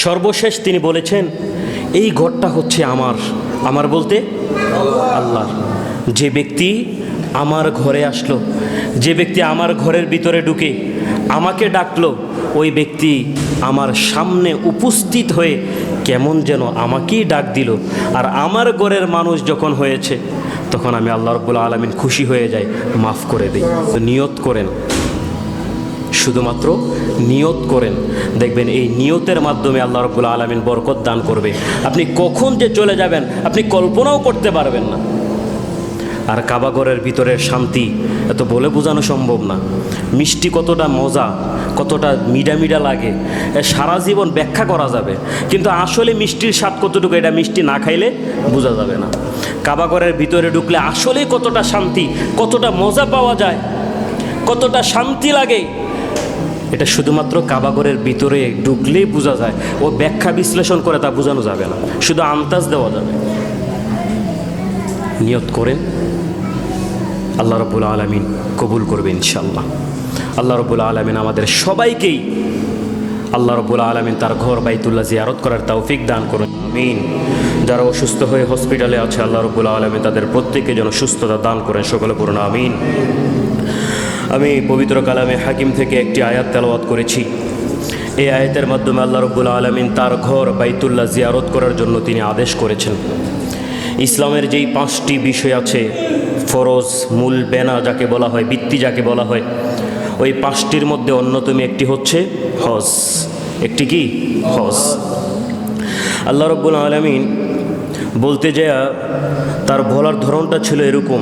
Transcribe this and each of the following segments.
সর্বশেষ তিনি বলেছেন, এই ঘরটা হচ্ছে আমার। আমার বলতে আল্লাহর। যে ব্যক্তি আমার ঘরে আসলো, যে ব্যক্তি আমার ঘরের ভিতরে ঢুকে আমাকে ডাকলো, ওই ব্যক্তি আমার সামনে উপস্থিত হয়ে কেমন যেন আমাকেই ডাক দিল। আর আমার ঘরের মানুষ যখন হয়েছে, তখন আমি আল্লাহ রাব্বুল আলামিন খুশি হয়ে যাই, মাফ করে দিই। তো নিয়ত করেন, শুধুমাত্র নিয়ত করেন, দেখবেন এই নিয়তের মাধ্যমে আল্লাহ রাব্বুল আলামিন বরকত দান করবে। আপনি কখন যে চলে যাবেন আপনি কল্পনাও করতে পারবেন না। আর কাবাঘরের ভিতরের শান্তি এত বলে বোঝানো সম্ভব না। মিষ্টি কতটা মজা, কতটা মিডা মিডা লাগে, সারা জীবন ব্যাখ্যা করা যাবে, কিন্তু আসলে মিষ্টির স্বাদ কতটুকু এটা মিষ্টি না খাইলে বোঝা যাবে না। কাবাঘরের ভিতরে ঢুকলে আসলে কতটা শান্তি, কতটা মজা পাওয়া যায়, কতটা শান্তি লাগে, এটা শুধুমাত্র কাবাঘরের ভিতরে ঢুকলেই বোঝা যায়। ও ব্যাখ্যা বিশ্লেষণ করে তা বোঝানো যাবে না, শুধু আন্দাজ দেওয়া যাবে। নিয়ত করেন, আল্লাহ রাব্বুল আলামিন কবুল করবে ইনশাআল্লাহ। আল্লাহ রাব্বুল আলামিন আমাদের সবাইকেই আল্লাহ রাব্বুল আলামিন তার ঘর বাইতুল্লাহ জিয়ারত করার তৌফিক দান করুন, আমিন। যারা অসুস্থ হয়ে হসপিটালে আছে আল্লাহ রাব্বুল আলামিন তাদের প্রত্যেককে যেন সুস্থতা দান করেন, সকলে পড়ুন আমিন। আমি পবিত্র কালামে হাকিম থেকে একটি আয়াত তেলাওয়াত করেছি। এই আয়াতের মাধ্যমে আল্লাহ রাব্বুল আলামিন তার ঘর বাইতুল্লাহ জিয়ারত করার জন্য তিনি আদেশ করেছেন। ইসলামের যেই 5টি বিষয় আছে, ফরজ, মূল বেনা যাকে বলা হয়, ভিত্তি যাকে বলা হয়, ওই 5টির মধ্যে অন্যতম একটি হচ্ছে হজ। একটি কি? হজ। আল্লাহ রাব্বুল আলামিন বলতে যায়, তার বলার ধরনটা ছিল এরকম,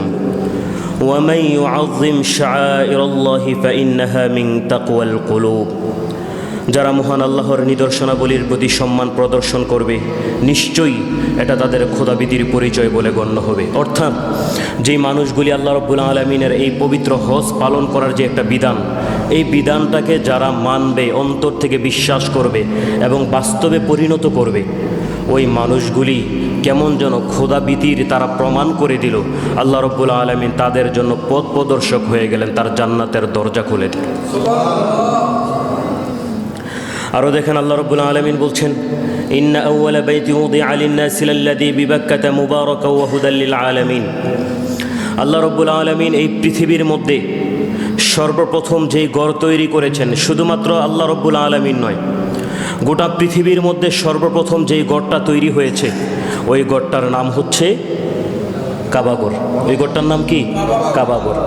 ওয়ামান ইউআযযিম শাআইরাল্লাহি ফাইন্নাহা মিন তাকওয়াল কুলুব। যারা মহান আল্লাহর নিদর্শনাবলীর প্রতি সম্মান প্রদর্শন করবে, নিশ্চয়ই এটা তাদের খোদাবিদির পরিচয় বলে গণ্য হবে। অর্থাৎ যেই মানুষগুলি আল্লাহ রাব্বুল আলামিনের এই পবিত্র হজ পালন করার যে একটা বিধান, এই বিধানটাকে যারা মানবে, অন্তর থেকে বিশ্বাস করবে এবং বাস্তবে পরিণত করবে, ওই মানুষগুলি কেমন যেন খোদাবিদির তারা প্রমাণ করে দিল। আল্লাহ রাব্বুল আলামিন তাদের জন্য পথ প্রদর্শক হয়ে গেলেন, তার জান্নাতের দরজা খুলে দিল। আরও দেখেন আল্লাহ রাব্বুল আলামিন বলছেন, ইন্না আউওয়ালা বাইতি উযিআ লিন-নাসি লাল্লাযী বিবাক্কাতা মুবারাকাও ওয়া হুদাল লিল আলামিন। আল্লাহ রাব্বুল আলামিন এই পৃথিবীর মধ্যে সর্বপ্রথম যেই ঘর তৈরি করেছেন, শুধুমাত্র আল্লাহ রাব্বুল আলামিন নয়, গোটা পৃথিবীর মধ্যে সর্বপ্রথম যেই ঘরটা তৈরি হয়েছে, ওই ঘরটার নাম হচ্ছে কাবাঘর। ওই ঘরটার নাম কি? কাবাঘর।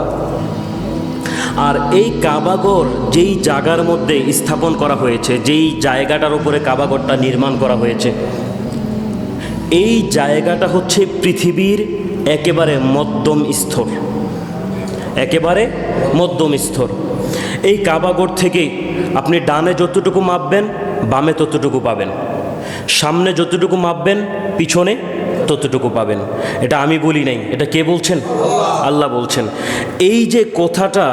আর এই কাবাঘর যেই জায়গার মধ্যে স্থাপন করা হয়েছে, যেই জায়গাটার উপরে কাবাঘরটা নির্মাণ করা হয়েছে, এই জায়গাটা হচ্ছে পৃথিবীর একেবারে মধ্যম স্তর, একেবারে মধ্যম স্তর। এই কাবাঘর থেকে আপনি ডানে যতটুকু মাপবেন, বামে ততটুকু পাবেন, সামনে যতটুকু মাপবেন, পিছনে ততটুকু পাবেন। এটা আমি বলি নাই, এটা কে বলছেন? আল্লাহ বলছেন। এই যে কথাটা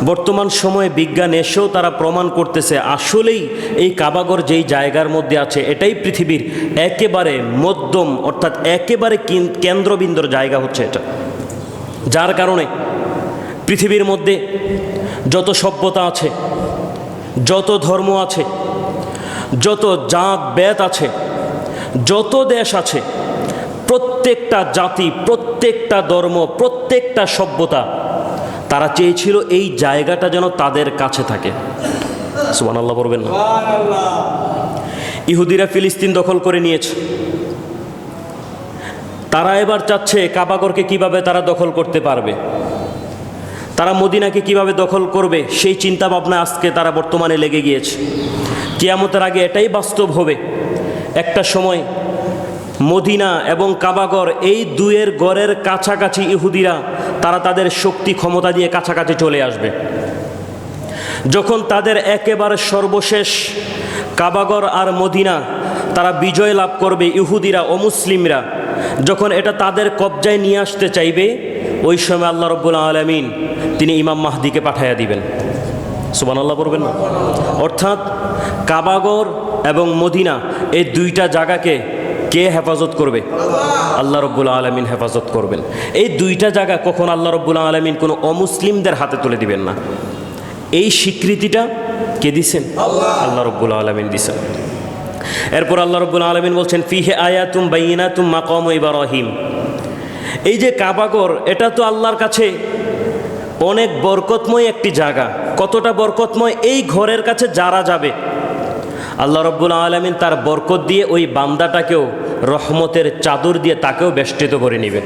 বর্তমান সময়ে বিজ্ঞান এসেও তারা প্রমাণ করতেছে, আসলেই এই কাবাঘর যেই জায়গার মধ্যে আছে, এটাই পৃথিবীর একেবারে মধ্যম, অর্থাৎ একেবারে কেন্দ্রবিন্দুর জায়গা হচ্ছে এটা। যার কারণে পৃথিবীর মধ্যে যত সভ্যতা আছে, যত ধর্ম আছে, যত জাত বেদ আছে, যত দেশ আছে, প্রত্যেকটা জাতি, প্রত্যেকটা ধর্ম, প্রত্যেকটা সভ্যতা তারা চেয়েছিল এই জায়গাটা যেন তাদের কাছে থাকে। সুবহানাল্লাহ বলবেন না? ইহুদিরা ফিলিস্তিন দখল করে নিয়েছে, তারা এবার চাচ্ছে কাবাঘরকে কিভাবে তারা দখল করতে পারবে, তারা মদিনাকে কিভাবে দখল করবে, সেই চিন্তা ভাবনা আজকে তারা বর্তমানে লেগে গিয়েছে। কিয়ামতের আগে এটাই বাস্তব হবে, একটা সময় মদিনা এবং কাবাঘর এই দুয়ের গড়ের কাছাকাছি ইহুদিরা তারা তাদের শক্তি ক্ষমতা দিয়ে কাছাকাছি চলে আসবে। যখন তাদের একেবারে সর্বশেষ কাবাঘর আর মদিনা তারা বিজয় লাভ করবে, ইহুদিরা ও মুসলিমরা যখন এটা তাদের কবজায় নিয়ে আসতে চাইবে, ওই সময় আল্লাহ রাব্বুল আলামিন তিনি ইমাম মাহদিকে পাঠাইয়া দিবেন। সুবহানাল্লাহ বলবেন না? অর্থাৎ কাবাঘর এবং মদিনা এই দুইটা জায়গাকে কে হেফাজত করবে? আল্লাহ রাব্বুল আলামিন হেফাজত করবেন। এই দুইটা জায়গা কখন আল্লাহ রাব্বুল আলামিন কোনো অমুসলিমদের হাতে তুলে দিবেন না। এই স্বীকৃতিটা কে দিছেন? আল্লাহ রাব্বুল আলামিন দিছেন। এরপর আল্লাহ রাব্বুল আলামিন বলছেন ফিহি আয়াতুম বাইয়িনাতুম মাকামু ইব্রাহিম। এই যে কাবাঘর, এটা তো আল্লাহর কাছে অনেক বরকতময় একটি জায়গা। কতটা বরকতময়! এই ঘরের কাছে যারা যাবে আল্লাহ রাব্বুল আলামিন তার বরকত দিয়ে ওই বান্দাটাকেও রহমতের চাদর দিয়ে তাকেও বেষ্টিত করে নেবে।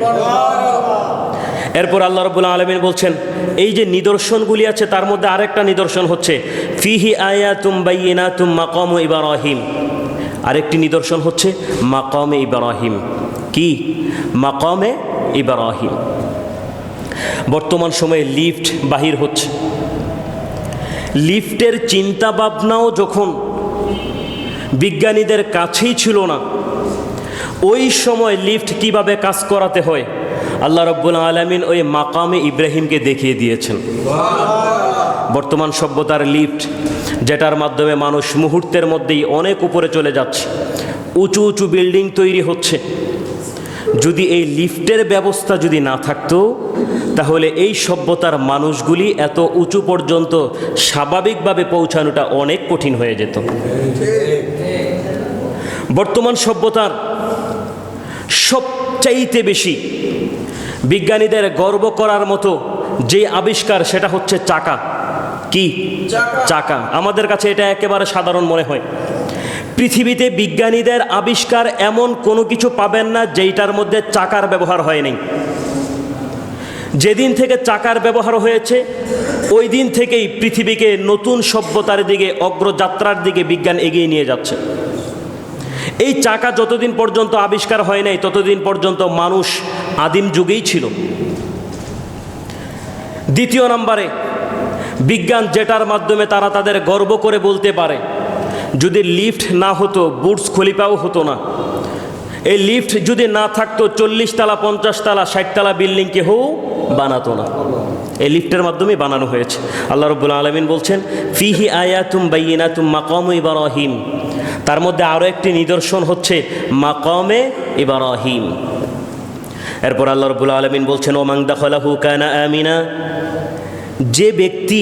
এরপর আল্লাহ রাব্বুল আলামিন বলছেন এই যে নিদর্শনগুলি আছে তার মধ্যে আরেকটা নিদর্শন হচ্ছে ফিহি আয়াতুম বাইয়িনাতুম মাকামু ইব্রাহিম। আরেকটি নিদর্শন হচ্ছে মাকামে ইব্রাহিম। কি? মাকামে ইব্রাহিম। বর্তমান সময়ে লিফট বাহির হচ্ছে। লিফটের চিন্তা ভাবনাও যখন বিজ্ঞানীদের কাছেই ছিল না, ওই সময় লিফট কিভাবে কাজ করাতে হয় আল্লাহ রাব্বুল আলামিন ওই মাকামে ইব্রাহিমকে দেখিয়ে দিয়েছেন। বর্তমান সভ্যতার লিফট, যেটার মাধ্যমে মানুষ মুহূর্তের মধ্যেই অনেক উপরে চলে যাচ্ছে, উঁচু উঁচু বিল্ডিং তৈরি হচ্ছে। যদি এই লিফটের ব্যবস্থা যদি না থাকতো তাহলে এই সভ্যতার মানুষগুলি এত উঁচু পর্যন্ত স্বাভাবিকভাবে পৌঁছানোটা অনেক কঠিন হয়ে যেত। বর্তমান সভ্যতার সবচাইতে বেশি বিজ্ঞানীদের গর্ব করার মতো যে আবিষ্কার সেটা হচ্ছে চাকা। কি? চাকা। আমাদের কাছে এটা একেবারে সাধারণ মনে হয়। পৃথিবীতে বিজ্ঞানীদের আবিষ্কার এমন কোনো কিছু পাবেন না যেইটার মধ্যে চাকার ব্যবহার হয়নি। যেদিন থেকে চাকার ব্যবহার হয়েছে ওই দিন থেকেই পৃথিবীকে নতুন সভ্যতার দিকে, অগ্রযাত্রার দিকে বিজ্ঞান এগিয়ে নিয়ে যাচ্ছে। এই চাকা যতদিন পর্যন্ত আবিষ্কার হয় নাই ততদিন পর্যন্ত মানুষ আদিম যুগেই ছিল। দ্বিতীয় নম্বরে বিজ্ঞান যেটার মাধ্যমে তারা তাদের গর্ব করে বলতে পারে, যদি লিফট না হতো বুর্জ খলিফাও হতো না। এই লিফট যদি না থাকতো 40 তলা 50 তলা 60 তলা বিল্ডিং কেউ বানাতো না। এই লিফটের মাধ্যমে বানানো হয়েছে। আল্লাহ রাব্বুল আলামিন বলছেন ফিহি আয়াতুম বাইয়িনাতুম মাকামু ইব্রাহিম। তার মধ্যে আরও একটি নিদর্শন হচ্ছে মাকামে ইব্রাহিম। এরপর আল্লাহ রাব্বুল আলামিন বলছেন ওমান দাখালাহু কানা আমিনা। যে ব্যক্তি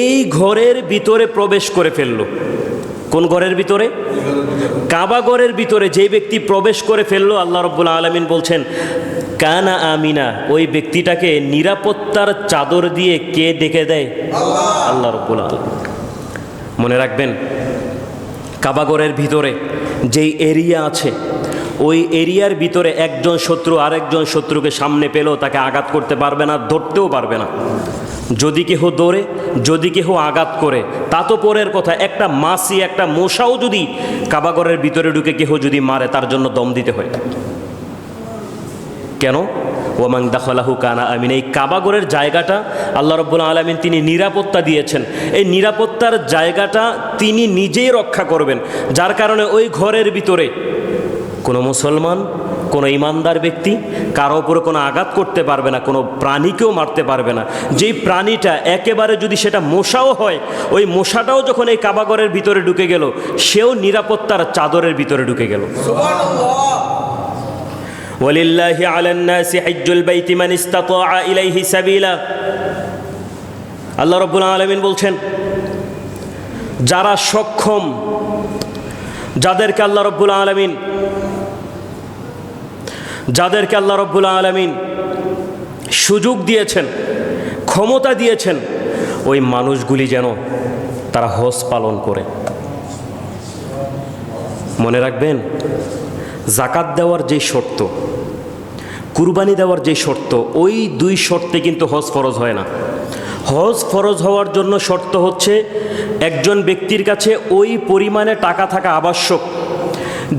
এই ঘরের ভিতরে প্রবেশ করে ফেলল, কোন ঘরের ভিতরে? কাবা ঘরের ভিতরে যে ব্যক্তি প্রবেশ করে ফেললো, আল্লাহ রাব্বুল আলামিন বলছেন কানা আমিনা। ওই ব্যক্তিটাকে নিরাপত্তার চাদর দিয়ে কে ডেকে দেয়? আল্লাহ রাব্বুল আলামিন। মনে রাখবেন, কাবা ঘরের ভিতরে যেই এরিয়া আছে ওই এরিয়ার ভিতরে একজন শত্রু আরেকজন শত্রুকে সামনে পেলেও তাকে আঘাত করতে পারবে না, ধরতেও পারবে না। যদি কেহ দৌড়ে, যদি কেহ আঘাত করে তা তো পরের কথা, একটা মাছি একটা মশাও যদি কাবাঘরের ভিতরে ঢুকে কেহ যদি মারে তার জন্য দম দিতে হয়। কেন? ওমান দাখালাহু কানা আমিন। এই কাবাঘরের জায়গাটা আল্লাহ রাব্বুল আলামিন তিনি নিরাপত্তা দিয়েছেন। এই নিরাপত্তার জায়গাটা তিনি নিজেই রক্ষা করবেন, যার কারণে ওই ঘরের ভিতরে কোনো মুসলমান, কোনো ইমানদার ব্যক্তি কারো উপরে কোনো আঘাত করতে পারবে না, কোনো প্রাণীকেও মারতে পারবে না। যেই প্রাণীটা একেবারে যদি সেটা মশাও হয়, ওই মশাটাও যখন এই কাবাঘরের ভিতরে ঢুকে গেল সেও নিরাপত্তার চাদরের ভিতরে ঢুকে গেল। ওয়ালিল্লাহি আলান নাসি হিজ্জুল বাইতি মান ইসতাতাআ ইলাইহি সাবিলা। আল্লাহ রাব্বুল আলামিন বলছেন যারা সক্ষম, যাদেরকে আল্লাহ রাব্বুল আলামিন সুযোগ দিয়েছেন, ক্ষমতা দিয়েছেন, ওই মানুষগুলি যেন তারা হজ পালন করে। মনে রাখবেন, জাকাত দেওয়ার যে শর্ত, কুরবানি দেওয়ার যে শর্ত, ওই দুই শর্তে কিন্তু হজ ফরজ হয় না। হজ ফরজ হওয়ার জন্য শর্ত হচ্ছে একজন ব্যক্তির কাছে ওই পরিমাণে টাকা থাকা আবশ্যক,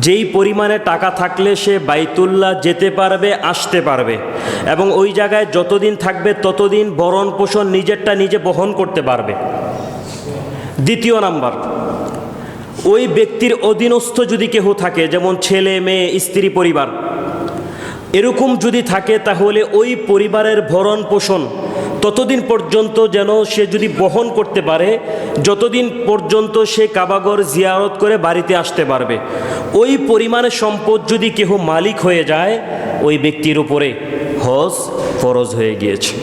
যেই পরিমাণে টাকা থাকলে সে বাইতুল্লাহ যেতে পারবে, আসতে পারবে, এবং ওই জায়গায় যতদিন থাকবে ততদিন ভরণ পোষণ নিজেরটা নিজে বহন করতে পারবে। দ্বিতীয় নাম্বার, ওই ব্যক্তির অধীনস্থ যদি কেহ থাকে, যেমন ছেলে মেয়ে স্ত্রী পরিবার, এরকম যদি থাকে তাহলে ওই পরিবারের ভরণ পোষণ ততদিন পর্যন্ত যেন সে যদি বহন করতে পারে, যতদিন পর্যন্ত সে কাবাঘর জিয়ারত করে বাড়িতে আসতে পারবে। ওই পরিমাণে সম্পদ যদি কেহ মালিক হয়ে যায়, ওই ব্যক্তির উপরে হজ ফরজ হয়ে গিয়েছে।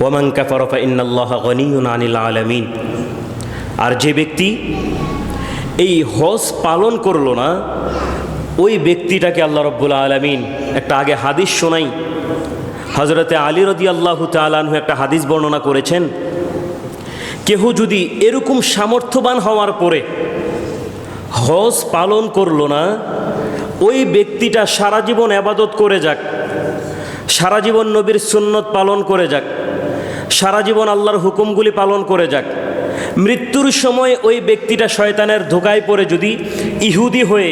ওয়ামান কাফারা ফাইন্নাল্লাহা গনিয়্যুন আনিল আলামিন। আর যে ব্যক্তি এই হজ পালন করলো না, ওই ব্যক্তিটাকে আল্লাহ রাব্বুল আলামিন একটা আগে হাদিস শোনাই। হযরতে আলী রাদিয়াল্লাহু তাআলা আনহু একটা হাদিস বর্ণনা করেছেন, কেহ যদি এরকম সামর্থ্যবান হওয়ার পরে হজ পালন করলো না, ওই ব্যক্তিটা সারা জীবন ইবাদত করে যাক, সারা জীবন নবীর সুন্নত পালন করে যাক, সারা জীবন আল্লাহর হুকুমগুলি পালন করে যাক, মৃত্যুর সময় ওই ব্যক্তিটা শয়তানের ধোঁকায় পড়ে যদি ইহুদি হয়ে,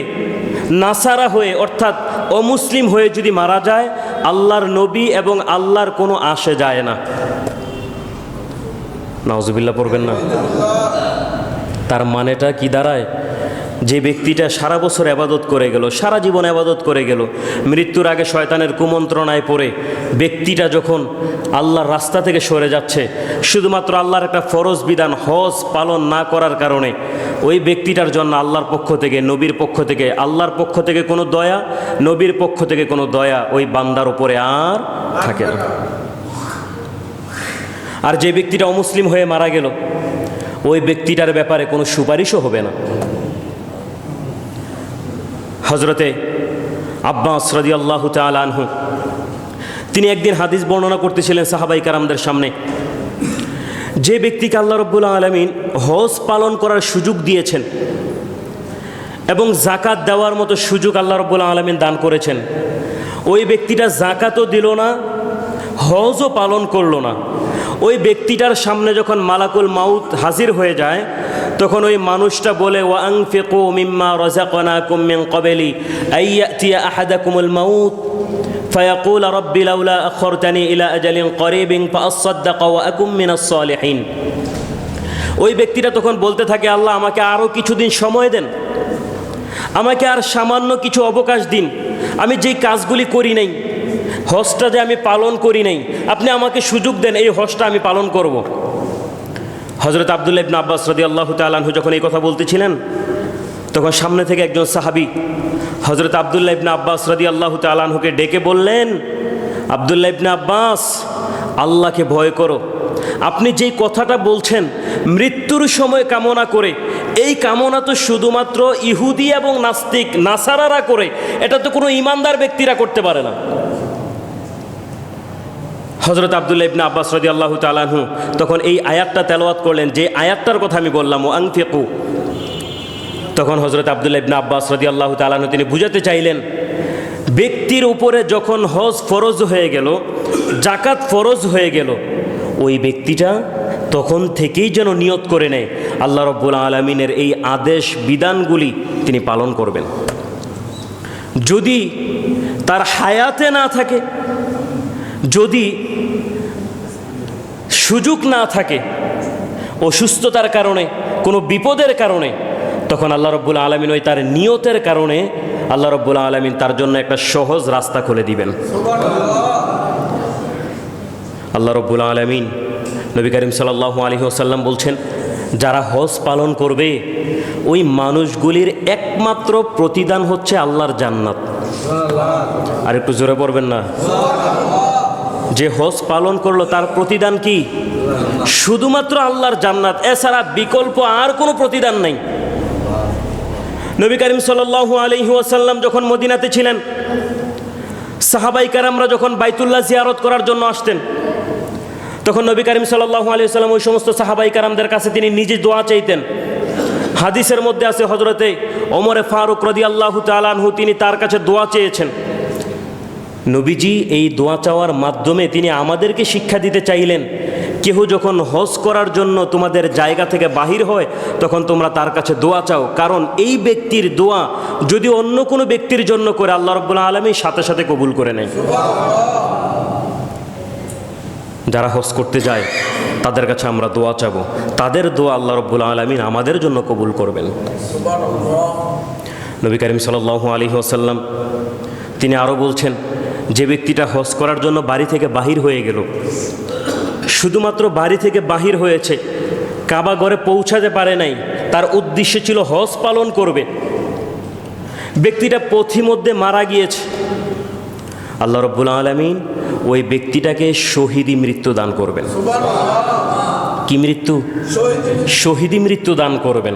নাসারা হয়ে, অর্থাৎ অমুসলিম হয়ে যদি মারা যায়, আল্লাহর নবী এবং আল্লাহর কোনো আসে যায় না। নাউজুবিল্লাহ পড়বেন না। তার মানেটা কি দাঁড়ায়? যে ব্যক্তিটা সারা বছর ইবাদত করে গেল, সারা জীবন ইবাদত করে গেল, মৃত্যুর আগে শয়তানের কুমন্ত্রণায় পড়ে ব্যক্তিটা যখন আল্লাহর রাস্তা থেকে সরে যাচ্ছে, শুধুমাত্র আল্লাহর একটা ফরজ বিধান হজ পালন না করার কারণে, ওই ব্যক্তিটার জন্য আল্লাহর পক্ষ থেকে, নবীর পক্ষ থেকে, আল্লাহর পক্ষ থেকে কোনো দয়া, নবীর পক্ষ থেকে কোনো দয়া ওই বান্দার উপরে আর থাকে না। আর যে ব্যক্তিটা অমুসলিম হয়ে মারা গেল, ওই ব্যক্তিটার ব্যাপারে কোনো সুপারিশও হবে না। হযরতে আব্বাস রাদিয়াল্লাহু তাআলা আনহু তিনি একদিন হাদিস বর্ণনা করতেছিলেন সাহাবায়ে কেরামদের সামনে। যে ব্যক্তিকে আল্লাহ রাব্বুল আলামিন হজ পালন করার সুযোগ দিয়েছেন এবং যাকাত দেওয়ার মতো সুযোগ আল্লাহ রাব্বুল আলামিন দান করেছেন, ওই ব্যক্তিটা যাকাতও দিল না, হজও পালন করলো না, ওই ব্যক্তিটার সামনে যখন মালাকুল মাউত হাজির হয়ে যায়, তখন ওই মানুষটা বলে, ওয়া আনফিকু মিম্মা রাযাকনাকুম মিন ক্বাবলি আইয়াতিয়া আহাদাকুমুল মাউত ফায়াকুল রাব্বি লাউলা আখরতানি ইলা আজালিন করিবিন ফাআসাদদাক ওয়া আকুম মিনাস সালিহিন। ওই ব্যক্তিটা তখন বলতে থাকে, আল্লাহ আমাকে আরও কিছুদিন সময় দেন, আমাকে আর সামান্য কিছু অবকাশ দিন, আমি যেই কাজগুলি করি নাই, হজটা যে আমি পালন করি নাই, আপনি আমাকে সুযোগ দেন, এই হজটা আমি পালন করব। হযরত আব্দুল্লাহ ইবনে আব্বাস রাদিয়াল্লাহু তাআলা আনহু যখন এই কথা বলতেছিলেন, তখন সামনে থেকে একজন সাহাবী হযরত আব্দুল্লাহ ইবনে আব্বাস রাদিয়াল্লাহু তাআলা আনহুকে ডেকে বললেন, আব্দুল্লাহ ইবনে আব্বাস, আল্লাহকে ভয় করো। আপনি যেই কথাটা বলছেন মৃত্যুর সময় কামনা করে, এই কামনা তো শুধুমাত্র ইহুদি এবং নাস্তিক নাসারারা করে, এটা তো কোনো ইমানদার ব্যক্তিরা করতে পারে না। হযরত আব্দুল্লাহ ইবনে আব্বাস রাদিয়াল্লাহু তাআলা আনহু তখন এই আয়াতটা তেলাওয়াত করলেন, যে আয়াতটার কথা আমি বললাম, ওয়া আনফিকু। তখন হযরত আব্দুল্লাহ ইবনে আব্বাস রাদিয়াল্লাহু তাআলা আনহু তিনি বুঝাতে চাইলেন, ব্যক্তির উপরে যখন হজ ফরজ হয়ে গেল, যাকাত ফরজ হয়ে গেল, ওই ব্যক্তিটা তখন থেকেই যেন নিয়ত করে নেয় আল্লাহ রাব্বুল আলামিনের এই আদেশ বিধানগুলি তিনি পালন করবেন। যদি তার হায়াতে না থাকে, যদি সুযোগ না থাকে, অসুস্থতার কারণে, কোনো বিপদের কারণে, তখন আল্লাহ রাব্বুল আলামিন ওই তার নিয়তের কারণে আল্লাহ রাব্বুল আলামিন তার জন্য একটা সহজ রাস্তা খুলে দিবেন। আল্লাহ রাব্বুল আলামিন, নবী করিম সাল্লাল্লাহু আলাইহি ওয়াসাল্লাম বলছেন, যারা হজ পালন করবে ওই মানুষগুলির একমাত্র প্রতিদান হচ্ছে আল্লাহর জান্নাত। আর একটু জোরে পড়বেন না। যে হজ পালন করলো তার প্রতিদান কি? শুধুমাত্র আল্লাহর জান্নাত, এছাড়া বিকল্প আর কোনো প্রতিদান নাই। নবী করিম সাল্লাল্লাহু আলাইহি ওয়াসাল্লাম যখন মদিনাতে ছিলেন, সাহাবায়ে কেরামরা যখন বাইতুল্লাহ জিয়ারত করার জন্য আসতেন, তখন নবী করিম সাল্লাল্লাহু আলাইহি ওয়াসাল্লাম ওই সমস্ত সাহাবায়ে কেরামদের কাছে তিনি নিজে দোয়া চাইতেন। হাদিসের মধ্যে আছে হযরতে ওমরে ফারুক রাদিয়াল্লাহু তাআলা আনহু তিনি তার কাছে দোয়া চেয়েছেন। নবীজি এই দোয়া চাওয়ার মাধ্যমে তিনি আমাদেরকে শিক্ষা দিতে চাইলেন, কেহ যখন হজ করার জন্য তোমাদের জায়গা থেকে বাহির হয়, তখন তোমরা তার কাছে দোয়া চাও, কারণ এই ব্যক্তির দোয়া যদি অন্য কোনো ব্যক্তির জন্য করে, আল্লাহ রাব্বুল আলামিন সাথে সাথে কবুল করে নেয়। যারা হজ করতে যায় তাদের কাছে আমরা দোয়া চাবো, তাদের দোয়া আল্লাহ রাব্বুল আলামিন আমাদের জন্য কবুল করবেন। নবী করিম সাল্লাল্লাহু আলাইহি ওয়াসাল্লাম তিনি আরও বলছেন, যে ব্যক্তিটা হজ করার জন্য বাড়ি থেকে বাহির হয়ে গেল, শুধুমাত্র বাড়ি থেকে বাহির হয়েছে, কাবা ঘরে পৌঁছাতে পারে নাই, তার উদ্দেশ্য ছিল হজ পালন করবে, ব্যক্তিটা পথিমধ্যে মারা গিয়েছে, আল্লাহ রাব্বুল আলামিন ওই ব্যক্তিটাকে শহীদি মৃত্যু দান করবেন। কি মৃত্যু? শহীদি মৃত্যু দান করবেন।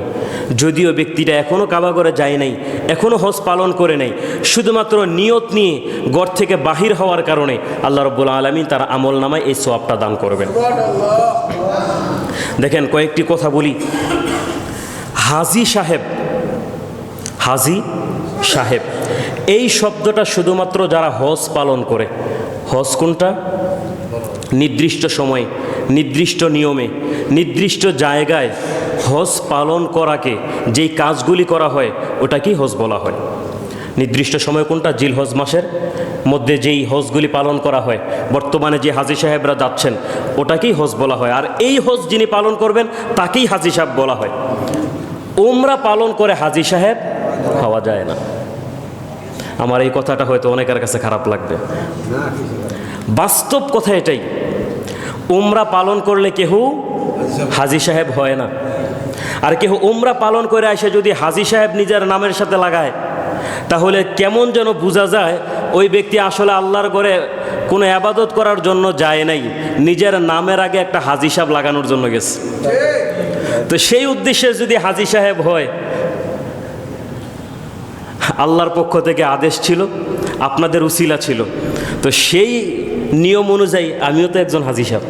যদিও ব্যক্তিটা এখনও কাবা ঘরে যায় নাই, এখনও হজ পালন করে নাই, শুধুমাত্র নিয়ত নিয়ে ঘর থেকে বাহির হওয়ার কারণে আল্লাহ রাব্বুল আলামিন তার আমল নামায় এই সওয়াবটা দান করবেন। দেখেন, কয়েকটি কথা বলি। হাজি সাহেব, হাজি সাহেব এই শব্দটা শুধুমাত্র যারা হজ পালন করে, হজ কোনটা? নির্দিষ্ট সময়ে, নির্দিষ্ট নিয়মে, নির্দিষ্ট জায়গায় হজ পালন করাকে যেই কাজগুলি করা হয় ওটাকেই হজ বলা হয়। নির্দিষ্ট সময় কোনটা? জিলহজ মাসের মধ্যে যেই হজগুলি পালন করা হয়, বর্তমানে যে হাজি সাহেবরা যাচ্ছেন ওটাকেই হজ বলা হয়। আর এই হজ যিনি পালন করবেন তাকেই হাজি সাহেব বলা হয়। উমরা পালন করে হাজি সাহেব হওয়া যায় না। আমার এই কথাটা হয়তো অনেকের কাছে খারাপ লাগবে, বাস্তব কথা এটাই। উমরা পালন করলে কেহ হাজি সাহেব হয় না। আর কেহ উমরা পালন করে এসে যদি হাজি সাহেব নিজের নামের সাথে লাগায়, তাহলে কেমন যেন বোঝা যায় ওই ব্যক্তি আসলে আল্লাহর ঘরে কোনো আবাদত করার জন্য যায় নাই, নিজের নামের আগে একটা হাজি সাহেব লাগানোর জন্য গেছে। তো সেই উদ্দেশ্যে যদি হাজি সাহেব হয়, আল্লাহর পক্ষ থেকে আদেশ ছিল, আপনাদের উসিলা ছিল, তো সেই নিয়ম অনুযায়ী আমিও তো একজন হাজি সাহেব।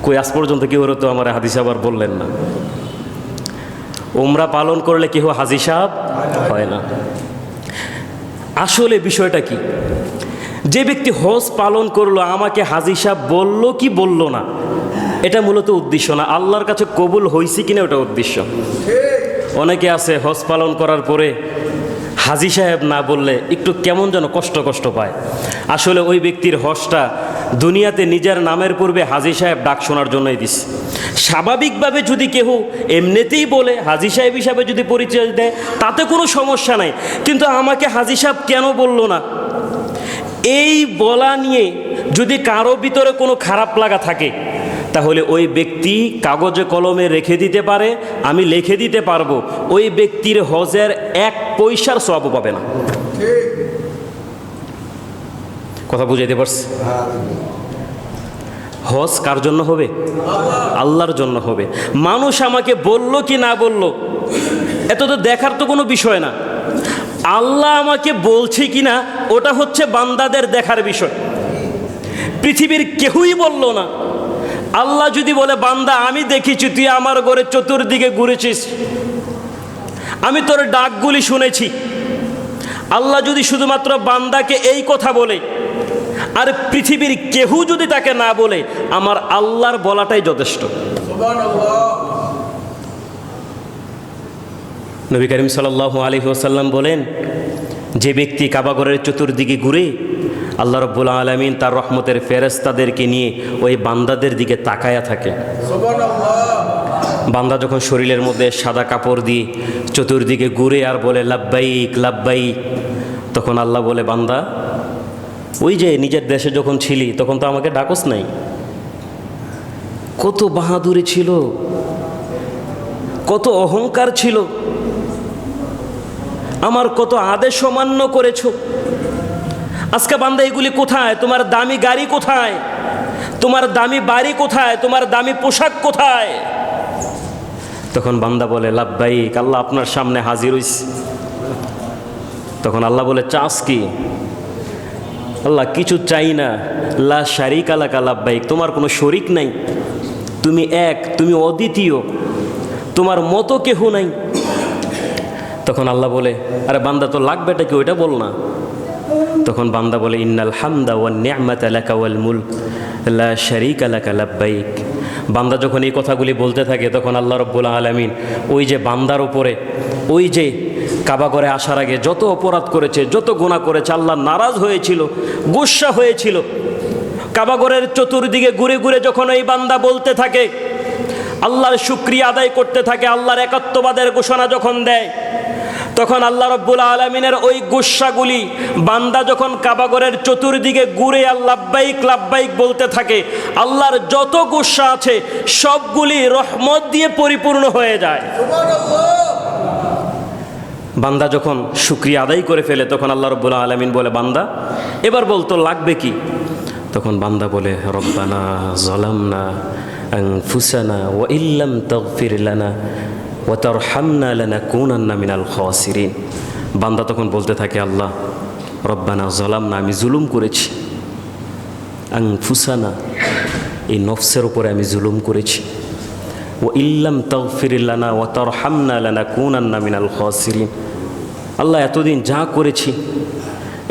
কই আজ পর্যন্ত কেউ তো আমার হাজি সাহেব আর বললেন না। উমরা পালন করলে কেউ হাজি সাহেব হয় না। আসলে বিষয়টা কি? যে ব্যক্তি হজ পালন করলো আমাকে হাজি সাহেব বললো কি বললো না, এটা মূলত উদ্দেশ্য না। আল্লাহর কাছে কবুল হয়েছে কিনা ওটা উদ্দেশ্য। অনেকে আছে হজ পালন করার পরে হাজি সাহেব না বললে একটু কেমন যেন কষ্ট কষ্ট পায়। আসলে ওই ব্যক্তির হজটা দুনিয়াতে নিজের নামের পূর্বে হাজি সাহেব ডাক শোনার জন্যই দিস। স্বাভাবিকভাবে যদি কেউ এমনিতেই বলে হাজি সাহেব হিসাবে যদি পরিচয় দেয় তাতে কোনো সমস্যা নাই, কিন্তু আমাকে হাজি সাহেব কেন বললো না, এই বলা নিয়ে যদি কারো ভিতরে কোনো খারাপ লাগা থাকে, তাহলে ওই ব্যক্তি কাগজে কলমে রেখে দিতে পারে, আমি লিখে দিতে পারবো, ওই ব্যক্তির হজের 1 পয়সার সওয়াব পাবে না। কথা বুঝাইতে পারছি? হজ কার জন্য হবে? আল্লাহর জন্য হবে। মানুষ আমাকে বলল কি না বলল এত তো দেখার তো কোনো বিষয় না। আল্লাহ আমাকে বলছে কি না ওটা হচ্ছে বান্দাদের দেখার বিষয়। পৃথিবীর কেউই বলল না। আল্লাহ যদি বলে বান্দা আমি দেখেছি তুই আমার ঘরে চতুর্দিকে ঘুরেছিস, আমি তোর ডাকগুলি শুনেছি, আল্লাহ যদি শুধুমাত্র বান্দাকে এই কথা বলে আর পৃথিবীর কেউ যদি তাকে না বলে, আমার আল্লাহর বলাটাই যথেষ্ট। নবী করিম সাল্লাল্লাহু আলাইহি ওয়াসাল্লাম বলেন, যে ব্যক্তি কাবা ঘরের চতুর্দিকে ঘুরে আল্লাহ রাব্বুল আলামিন তার রহমতের ফেরেশতাদেরকে নিয়ে ওই বান্দাদের দিকে তাকায়া থাকে। বান্দা যখন শরীরের মধ্যে সাদা কাপড় দিয়ে চতুর্দিকে ঘুরে আর বলে লাব্বাইক লাব্বাইক, তখন আল্লাহ বলে বান্দা ওই যে নিজের দেশে যখন ছিলি তখন তো আমাকে ডাকস নাই, কত বাহাদুরি ছিল, কত অহংকার ছিল, আমার কত আদেশ অমান্য করেছো, আজকে বান্দা এগুলি কোথায়? তোমার দামি গাড়ি কোথায়? তোমার দামি বাড়ি কোথায়? তোমার দামি পোশাক কোথায়? তখন বান্দা বলে লাব্বাইক, আল্লাহ আপনার সামনে হাজির হইছি। তখন আল্লাহ বলে চাস কি? আল্লাহ কিছু চাই না, লা শারিকা লাকা লাব্বাইক, তোমার কোনো শরিক নাই, তুমি এক, তুমি অদ্বিতীয়, তোমার মতো কেহ নাই। তখন আল্লাহ বলে আরে বান্দা তো লাগবেটা কি ওইটা বল না। তখন বান্দা বলে ইন্নাল হামদা ওয়ান নি'মাতা লাকা ওয়াল মুলক লা শারিকা লাকা লাব্বাইক। বান্দা যখন এই কথাগুলি বলতে থাকে তখন আল্লাহ রাব্বুল আলামিন ওই যে বান্দার উপরে ওই যে কাবা ঘরে আসার আগে যত অপরাধ করেছে, যত গুনাহ করেছে, আল্লাহ নারাজ হয়েছিল, গুসা হয়েছিল, কাবা ঘরের চতুর্দিকে ঘুরে ঘুরে যখন এই বান্দা বলতে থাকে, আল্লাহর শুকরিয়া আদায় করতে থাকে, আল্লাহর একাত্মবাদের ঘোষণা যখন দেয়, তখন আল্লাহ রাব্বুল আলামিনের ওই গুসাগুলি বান্দা যখন কাবা ঘরের চতুর্দিকে ঘুরে লাব্বাইক লাব্বাইক বলতে থাকে, আল্লাহর যত গুসা আছে সবগুলি রহমত দিয়ে পরিপূর্ণ হয়ে যায়। বান্দা যখন শুকরিয়া আদায় করে ফেলে তখন আল্লাহ রাব্বুল আলামিন বলে বান্দা এবার বলতো লাগবে কি? তখন বান্দা বলে রব্বানা যালামনা আনফুসানা ওয়া ইল্লাম তাগফির লানা ওয়া তারহামনা লানাকুনান্না মিনাল খাসিরিন। বান্দা তখন বলতে থাকে, আল্লাহ রব্বানা যালামনা, আমি জুলুম করেছি, আনফুসানা, এই নফসের উপরে আমি জুলুম করেছি, ওয়া ইল্লাম তাগফির লানা ওয়া তারহামনা লানাকুনান্না মিনাল খাসিরিন। আল্লাহ এতদিন যা করেছি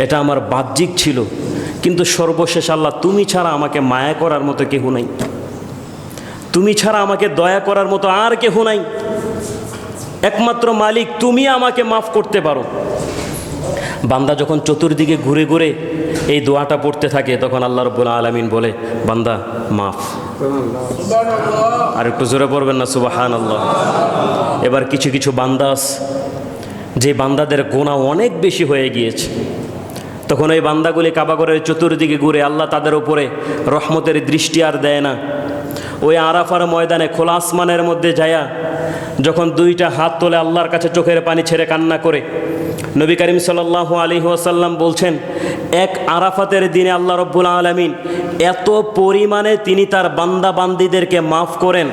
এটা আমার বাহ্যিক ছিল, কিন্তু সর্বশেষ আল্লাহ তুমি ছাড়া আমাকে মায়া করার মতো কেহ নাই, তুমি ছাড়া আমাকে দয়া করার মতো আর কেহ নাই, একমাত্র মালিক তুমি আমাকে মাফ করতে পারো। বান্দা যখন চতুর্দিকে ঘুরে ঘুরে এই দোয়াটা পড়তে থাকে, তখন আল্লাহ রাব্বুল আলামিন বলে, বান্দা মাফ। আর একটু জোরে পড়বেন না সুবহানাল্লাহ। এবার কিছু কিছু বান্দা আছে যে বান্দাদের গুনাহ অনেক বেশি হয়ে গিয়েছে, তখন ওই বান্দাগুলি কাবাঘরের চতুর্দিকে ঘুরে আল্লাহ তাদের উপরে রহমতের দৃষ্টি আর দেয় না। ওই আরাফার ময়দানে খোলা আসমানের মধ্যে যায়া যখন দুইটা হাত তোলে আল্লাহর কাছে চোখের পানি ছেড়ে কান্না করে, নবী করিম সাল্লাল্লাহু আলাইহি ওয়াসাল্লাম বলছেন, এক আরাফাতের দিনে আল্লাহ রাব্বুল আলামিন এত পরিমাণে তিনি তার বান্দা বান্দীদেরকে মাফ করেন,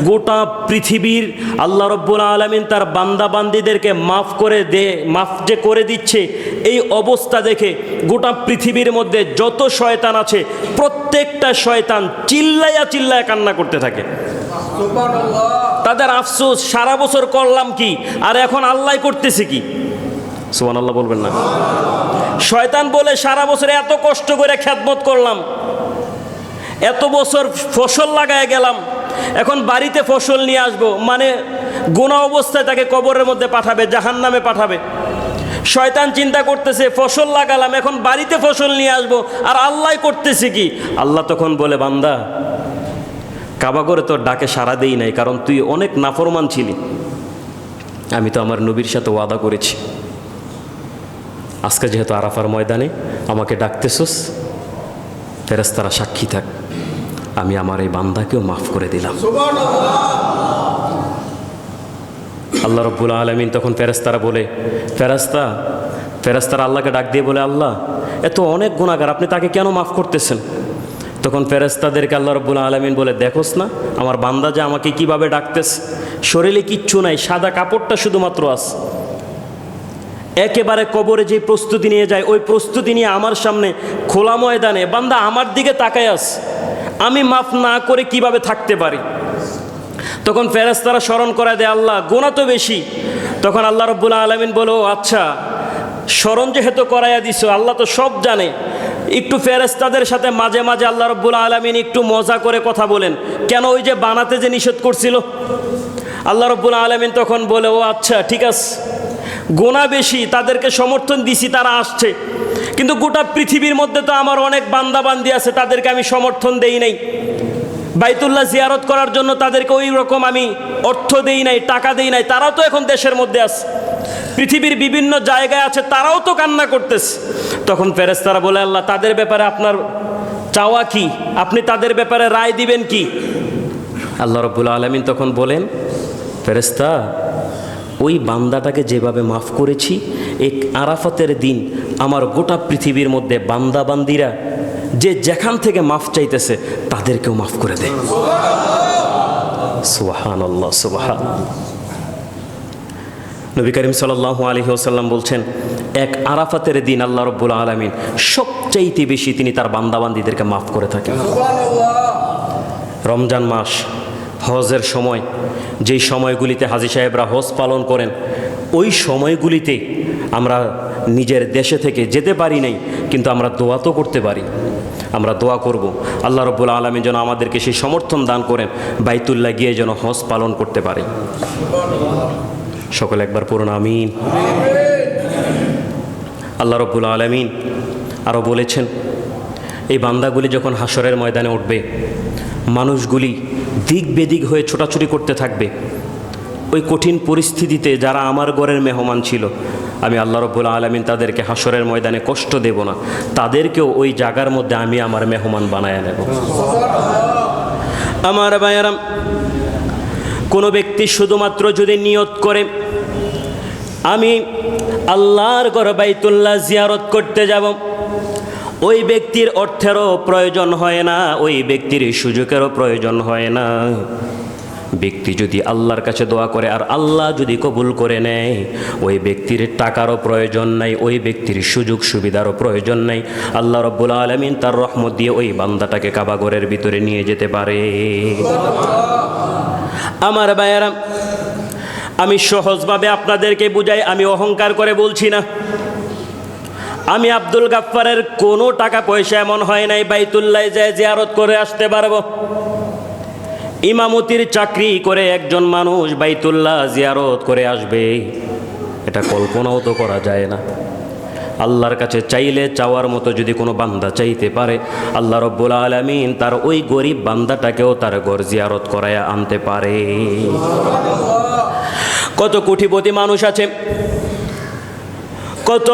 গোটা পৃথিবীর আল্লাহ রাব্বুল আলামিন তার বান্দা বান্দীদেরকে মাফ যে করে দিচ্ছে, এই অবস্থা দেখে গোটা পৃথিবীর মধ্যে যত শয়তান আছে প্রত্যেকটা শয়তান চিল্লায়া চিল্লায়া কান্না করতে থাকে। তাদের আফসোস, সারা বছর করলাম কি আর এখন আল্লাহ করতেছে কি? সুবহানাল্লাহ বলবেন না? শয়তান বলে সারা বছর এত কষ্ট করে খেদমত করলাম, এত বছর ফসল লাগায় গেলাম, এখন বাড়িতে ফসল নিয়ে আসবো, মানে গুনাহ অবস্থায় তাকে কবরের মধ্যে পাঠাবে, জাহান্নামে পাঠাবে। শয়তান চিন্তা করতেছে ফসল লাগালাম, এখন বাড়িতে ফসল নিয়ে আসবো, আর আল্লাহ করতেছে কি? আল্লাহ তখন বলে, বান্দা কাবাঘরে তোর ডাকে সাড়া দেই নাই, কারণ তুই অনেক নাফরমান ছিলি। আমি তো আমার নবীর সাথে ওয়াদা করেছি, আজকে যেহেতু আরাফার ময়দানে আমাকে ডাকতেছস, ফেরেশতারা সাক্ষী থাক, আমি আমার এই বান্দাকেও মাফ করে দিলাম। আল্লাহ রাব্বুল আলামিন তখন ফেরেশতারা বলে, ফেরেশতারা আল্লাহকে ডাক দিয়ে বলে, আল্লাহ এত অনেক গুনাহগার, আপনি তাকে কেন মাফ করতেছেন? তখন ফেরেশতাদেরকে আল্লাহ রাব্বুল আলামিন বলে, দেখোস না আমার বান্দা যে আমাকে কিভাবে ডাকতেছে, শরীরে কিচ্ছু নাই, সাদা কাপড়টা শুধুমাত্র আছে, একেবারে কবরে যে প্রস্তুতি নিয়ে যায় ওই প্রস্তুতি নিয়ে আমার সামনে খোলা ময়দানে বান্দা আমার দিকে তাকায় আছে, আমি মাফ না করে কিভাবে থাকতে পারি? তখন ফেরেশতারা স্মরণ করায় দেয়, আল্লাহ গুনাহ তো বেশি। তখন আল্লাহ রাব্বুল আলামিন বলো, আচ্ছা স্মরণ যেহেতু করাইয়া দিছো, আল্লাহ তো সব জানে, একটু ফেরেশতাদের সাথে মাঝে মাঝে আল্লাহ রাব্বুল আলামিন একটু মজা করে কথা বলেন, কেন ওই যে বানাতে যে নিষেধ করছিল। আল্লাহ রাব্বুল আলামিন তখন বলে, ও আচ্ছা ঠিক আছে, গুনাহ বেশি, তাদেরকে সমর্থন দিছি, তারা আসছে, কিন্তু গোটা পৃথিবীর মধ্যে তো আমার অনেক বান্দা বান্দি আছে, তাদেরকে আমি সমর্থন দেই নাই, বাইতুল্লাহ জিয়ারত করার জন্য তাদেরকে ওই রকম আমি অর্থ দেই নাই, টাকা দেই নাই, তারাও তো এখন দেশের মধ্যে আছে, পৃথিবীর বিভিন্ন জায়গায় আছে, তারাও তো কান্না করতেছে। তখন ফেরেশতারা বলে, আল্লাহ তাদের ব্যাপারে আপনার চাওয়া কি, আপনি তাদের ব্যাপারে রায় দিবেন কি? আল্লাহ রাব্বুল আলামিন তখন বলেন, ফেরেশতা ওই বান্দাটাকে যেভাবে মাফ করেছি, এক আরাফাতের দিন আমার গোটা পৃথিবীর মধ্যে বান্দা বান্দিরা যে যেখান থেকে মাফ চাইতেছে তাদেরকেও মাফ করে দেয়। সুবহানাল্লাহ, সুবহানাল্লাহ। নবী করিম সাল্লাল্লাহু আলাইহি ওয়াসাল্লাম বলছেন, এক আরাফাতের দিন আল্লাহ রাব্বুল আলামিন সবচাইতে বেশি তিনি তার বান্দা বান্দিদেরকে মাফ করে থাকেন। রমজান মাস, হজের সময়, যেই সময়গুলিতে হাজী সাহেবরা হজ পালন করেন, ওই সময়গুলিতে আমরা নিজের দেশে থেকে যেতে পারি নাই, কিন্তু আমরা দোয়া তো করতে পারি। আমরা দোয়া করব আল্লাহ রাব্বুল আলামিন যেন আমাদেরকে সেই সমর্থন দান করেন, বাইতুল্লাহ গিয়ে যেন হজ পালন করতে পারি। সকলে একবার পড়ুন আমিন। আল্লাহ রাব্বুল আলামিন আরও বলেছেন, এই বান্দাগুলি যখন হাসরের ময়দানে উঠবে, মানুষগুলি দিক বেদিক হয়ে ছোটাছুটি করতে থাকবে, ওই কঠিন পরিস্থিতিতে যারা আমার ঘরের মেহমান ছিল, আমি আল্লাহ রাব্বুল আলামিন তাদেরকে হাসরের ময়দানে কষ্ট দেব না, তাদেরকেও ওই জায়গার মধ্যে আমি আমার মেহমান বানায় নেব। আমার ভাইয়ারাম, কোনো ব্যক্তি শুধুমাত্র যদি নিয়ত করে আমি আল্লাহর ঘর বাইতুল্লাহ জিয়ারত করতে যাব, ওই ব্যক্তির অর্থেরও প্রয়োজন হয় না, ওই ব্যক্তির সুযোগেরও প্রয়োজন হয় না। ব্যক্তি যদি আল্লাহর কাছে দোয়া করে আর আল্লাহ যদি কবুল করে নেয়, ওই ব্যক্তির টাকারও প্রয়োজন নাই, ওই ব্যক্তির সুযোগ সুবিধারও প্রয়োজন নাই। আল্লাহ রাব্বুল আলামিন তার রহমত দিয়ে ওই বান্দাটাকে কাবাঘরের ভিতরে নিয়ে যেতে পারে। আমার ভাইয়েরা, আমি সহজভাবে আপনাদেরকে বুঝাই, আমি অহংকার করে বলছি না। আমি আব্দুল গাফফারের কোনো টাকা পয়সা এমন হয় নাই বাইতুল্লাহ যায় জিয়ারত করে আসতে পারবো। ইমামতির চাকরি করে একজন মানুষ বাইতুল্লাহ জিয়ারত করে আসবে, এটা কল্পনাও তো করা যায় না। আল্লাহর কাছে চাইলে চাওয়ার মতো যদি কোনো বান্দা চাইতে পারে, আল্লাহ রাব্বুল আলামিন তার ওই গরিব বান্দাটাকেও তার ঘর জিয়ারত করায়া আনতে পারে। কত কোটিপতি মানুষ আছে, কত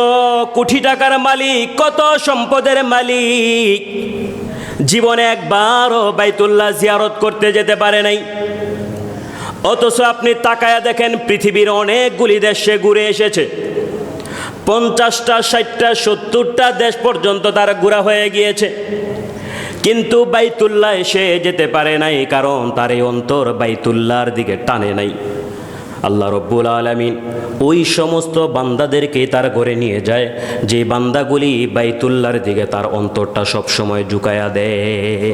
কোটি টাকার মালিক, কত সম্পদের মালিক, জীবনে একবারও বাইতুল্লাহ জিয়ারত করতে যেতে পারে নাই। অথচ আপনি তাকায়া দেখেন, পৃথিবীর অনেকগুলি দেশে ঘুরে এসেছে, 50টা 60টা 70টা দেশ পর্যন্ত তার ঘোরা হয়ে গিয়েছে, কিন্তু বাইতুল্লাহ এসে যেতে পারে নাই, কারণ তার এই অন্তর বাইতুল্লাহর দিকে টানে নাই। আল্লাহ রাব্বুল আলামিন ওই সমস্ত বান্দাদেরকে তার ঘরে নিয়ে যায় যে বান্দাগুলি বাইতুল্লাহর দিকে তার অন্তরটা সবসময় ঝুঁকায়া দেয়।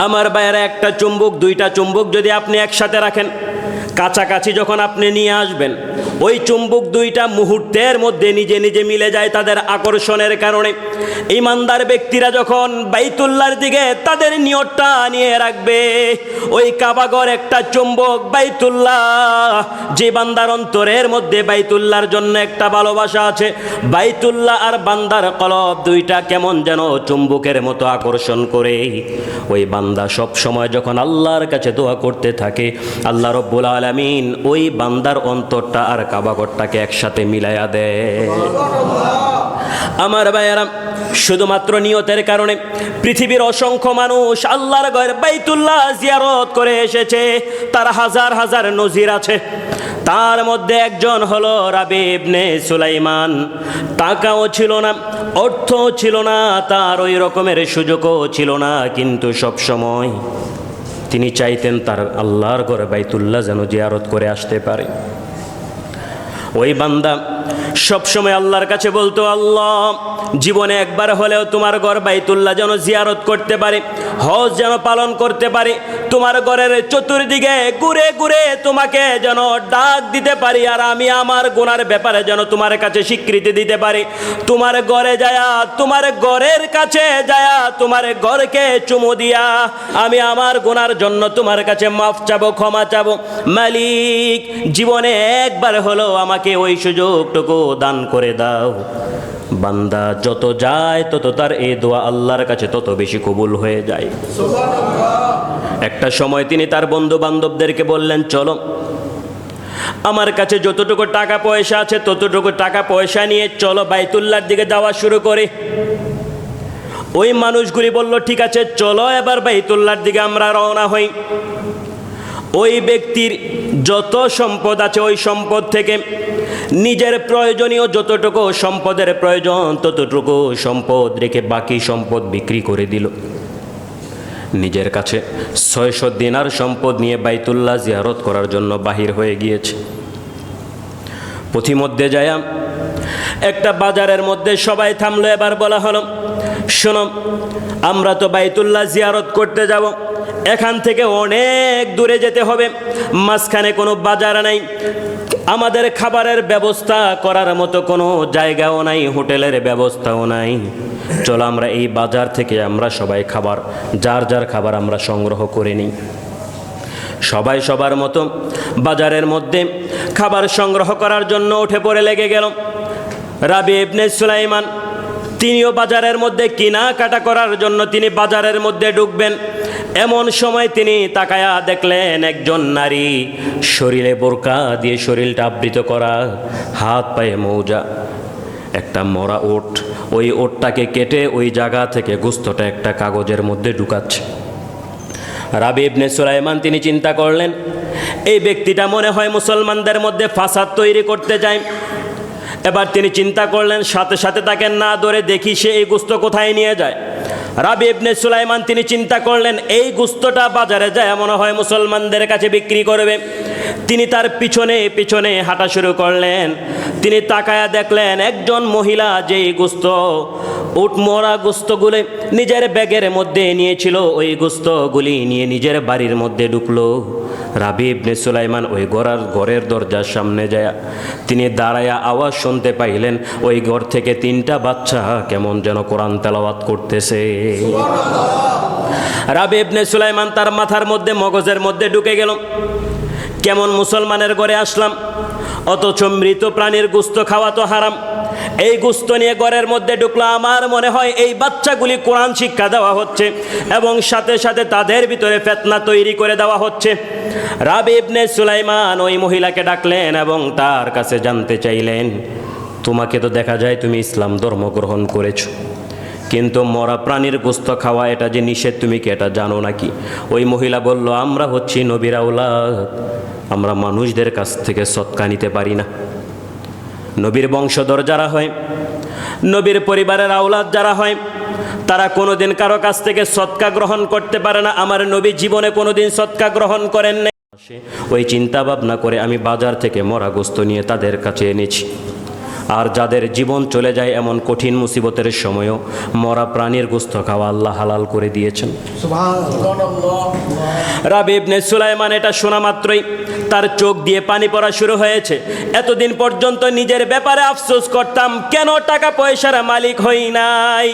আমার ভাইয়েরা, একটা চুম্বক দুইটা চুম্বক যদি আপনি একসাথে রাখেন, কাছাকাছি যখন আপনি নিয়ে আসবেন, ওই চুম্বক দুইটা মুহূর্তের মধ্যে নিজে নিজে মিলে যায় তাদের আকর্ষণের কারণে। ইমানদার ব্যক্তিরা যখন বাইতুল্লাহর দিকে তাদের নিয়তটা নিয়ে রাখবে, ওই কাবাঘর একটা চুম্বক বাইতুল্লাহ, যে বান্দার অন্তরের মধ্যে বাইতুল্লাহর জন্য একটা ভালোবাসা আছে, বাইতুল্লাহ আর বান্দার কলব দুইটা কেমন যেন চুম্বকের মতো আকর্ষণ করে। ওই বান্দা সব সময় যখন আল্লাহর কাছে দোয়া করতে থাকে, আল্লাহ রাব্বুল আলামিন ওই বান্দার অন্তরটা আর কাবাঘরটাকে একসাথে মিলাইয়া দেয়। আমার ভাইয়েরা, শুধুমাত্র নিয়তের কারণে পৃথিবীর অসংখ্য মানুষ আল্লাহর ঘর বাইতুল্লাহ জিয়ারত করে এসেছে, তার হাজার হাজার নজির আছে। তার মধ্যে একজন হলো রাবি ইবনে সুলাইমান। টাকাও ছিল না, অর্থও ছিল না, তার ওই রকমের সুযোগও ছিল না, কিন্তু সব সময় তিনি চাইতেন তার আল্লাহর ঘর বাইতুল্লাহ যেন জিয়ারত করে আসতে পারে। ওই বান্দা সবসময় আল্লাহর কাছে বলতো, আল্লাহ, জীবনে একবার হলেও তোমার ঘর বাইতুল্লাহ যেন জিয়ারত করতে পারে, হজ যেন পালন করতে পারে, তোমার ঘরের চতুর্দিকে ঘুরে ঘুরে তোমাকে যেন ডাক দিতে পারি, আর আমি আমার গুনার ব্যাপারে যেন তোমার কাছে স্বীকৃতি দিতে পারি। তোমার ঘরে যায়া, তোমার ঘরের কাছে যায়া, তোমার ঘরকে চুমু দিয়া আমি আমার গুনার জন্য তোমার কাছে মাফ চাবো, ক্ষমা চাবো। মালিক, জীবনে একবার হলো আমাকে ওই সুযোগটুকু দান করে দাও। বান্দা যত যায় তত তার এই দোয়া আল্লাহর কাছে তত বেশি কবুল হয়ে যায়। একটা সময় তিনি তার বন্ধু বান্ধবদেরকে বললেন, চলো, আমার কাছে যতটুকু টাকা পয়সা আছে ততটুকু টাকা পয়সা নিয়ে চলো বাইতুল্লাহর দিকে যাওয়া শুরু করে। ওই মানুষগুলি বলল, ঠিক আছে, চলো এবার বাইতুল্লাহর দিকে আমরা রওনা হই। ওই ব্যক্তির যত সম্পদ আছে ওই সম্পদ থেকে নিজের প্রয়োজনীয় যতটুকু সম্পদের প্রয়োজন ততটুকু সম্পদ রেখে বাকি সম্পদ বিক্রি করে দিল। নিজের কাছে 600 দিনার সম্পদ নিয়ে বাইতুল্লাহ জিয়ারত করার জন্য বাহির হয়ে গিয়েছে। পথিমধ্যে যায় একটা বাজারের মধ্যে সবাই থামলো। এবার বলা হলো, শোনো, আমরা তো বাইতুল্লাহ জিয়ারত করতে যাব, এখান থেকে অনেক দূরে যেতে হবে, মাঝখানে কোনো বাজার নাই, আমাদের খাবারের ব্যবস্থা করার মতো কোনো জায়গাও নাই, হোটেলের ব্যবস্থাও নাই। চলো আমরা এই বাজার থেকে আমরা সবাই খাবার, যার যার খাবার আমরা সংগ্রহ করে নিই। সবাই সবার মতো বাজারের মধ্যে খাবার সংগ্রহ করার জন্য উঠে পড়ে লেগে গেল। রাবি ইবনে সুলাইমান তিনিও বাজারের মধ্যে কেনাকাটা করার জন্য তিনি বাজারের মধ্যে ঢুকবেন। এমন সময় তিনি তাকায়া দেখলেন একজন নারী, শরীরে বোরকা দিয়ে শরীরটা আবৃত করা, হাত পায়ে মৌজা, একটা মরা ওট, ওই ওটটাকে কেটে ওই জায়গা থেকে গোস্তটা একটা কাগজের মধ্যে ঢুকাচ্ছে। রাবি ইবনে সুলাইমান তিনি চিন্তা করলেন, এই ব্যক্তিটা মনে হয় মুসলমানদের মধ্যে ফাসাদ তৈরি করতে চায়। এবার তিনি চিন্তা করলেন, সাথে সাথে তাকে না ধরে দেখি সে এই গোস্ত কোথায় নিয়ে যায়। রাবি ইবনে সুলাইমান তিনি চিন্তা করলেন এই গোস্তটা বাজারে যায় মনে হয় মুসলমানদের কাছে বিক্রি করবে। তিনি তার পিছনে পিছনে হাঁটা শুরু করলেন। তিনি তাকায়া দেখলেন একজন মহিলা যেই গোস্ত উটমরা গোস্তগুলি নিজের ব্যাগের মধ্যে নিয়েছিল, ওই গোস্তগুলি নিয়ে নিজের বাড়ির মধ্যে ঢুকলো। রাবি ইবনে সুলাইমান ওই ঘরের দরজার সামনে যায় তিনি দাঁড়ায়া আওয়াজ শুনতে পাইলেন ওই ঘর থেকে 3টা বাচ্চা কেমন যেন কোরআন তেলাওয়াত করতেছে। রাবি ইবনে সুলাইমান তার মাথার মধ্যে মগজের মধ্যে ঢুকে গেল, কেমন মুসলমানের ঘরে আসলাম, অথচ মৃত প্রাণীর গোস্ত খাওয়া তো হারাম। এই গোস্ত নিয়ে ঘরের মধ্যে ঢুকলো, আমার মনে হয় এই বাচ্চাগুলি কোরআন শিক্ষা দেওয়া হচ্ছে এবং সাথে সাথে তাদের ভিতরে ফিতনা তৈরি করে দেওয়া হচ্ছে। রাবি ইবনে সুলাইমান ওই মহিলাকে ডাকলেন এবং তার কাছে জানতে চাইলেন, তোমাকে তো দেখা যায় তুমি ইসলাম ধর্ম গ্রহণ করেছো, কিন্তু মরা প্রাণীর গোস্ত খাওয়া এটা যে নিষেধ, তুমি কি এটা জানো নাকি? ওই মহিলা বলল, আমরা হচ্ছি নবীর আওলাদ, আমরা মানুষদের কাছ থেকে সদকা নিতে পারি না। নবীর বংশধর যারা হয়, নবীর পরিবারের আওলাদ যারা হয়, তারা কোনোদিন কারো কাছ থেকে সদকা গ্রহণ করতে পারে না। আমার নবী জীবনে কোনোদিন সদকা গ্রহণ করেন না। ওই চিন্তা ভাবনা করে আমি বাজার থেকে মরা গোস্ত নিয়ে তাদের কাছে এনেছি। আর যাদের জীবন চলে যায় এমন কঠিন মুসিবতের সময়ও মরা প্রাণীর গোস্ত খাওয়া আল্লাহ হালাল করে দিয়েছেন। রাবি ইবনে সুলাইমান এটা শোনা মাত্রই তার চোখ দিয়ে পানি পড়া শুরু হয়েছে। এতদিন পর্যন্ত নিজের ব্যাপারে আফসোস করতাম, কেন টাকা পয়সার মালিক হই নাই,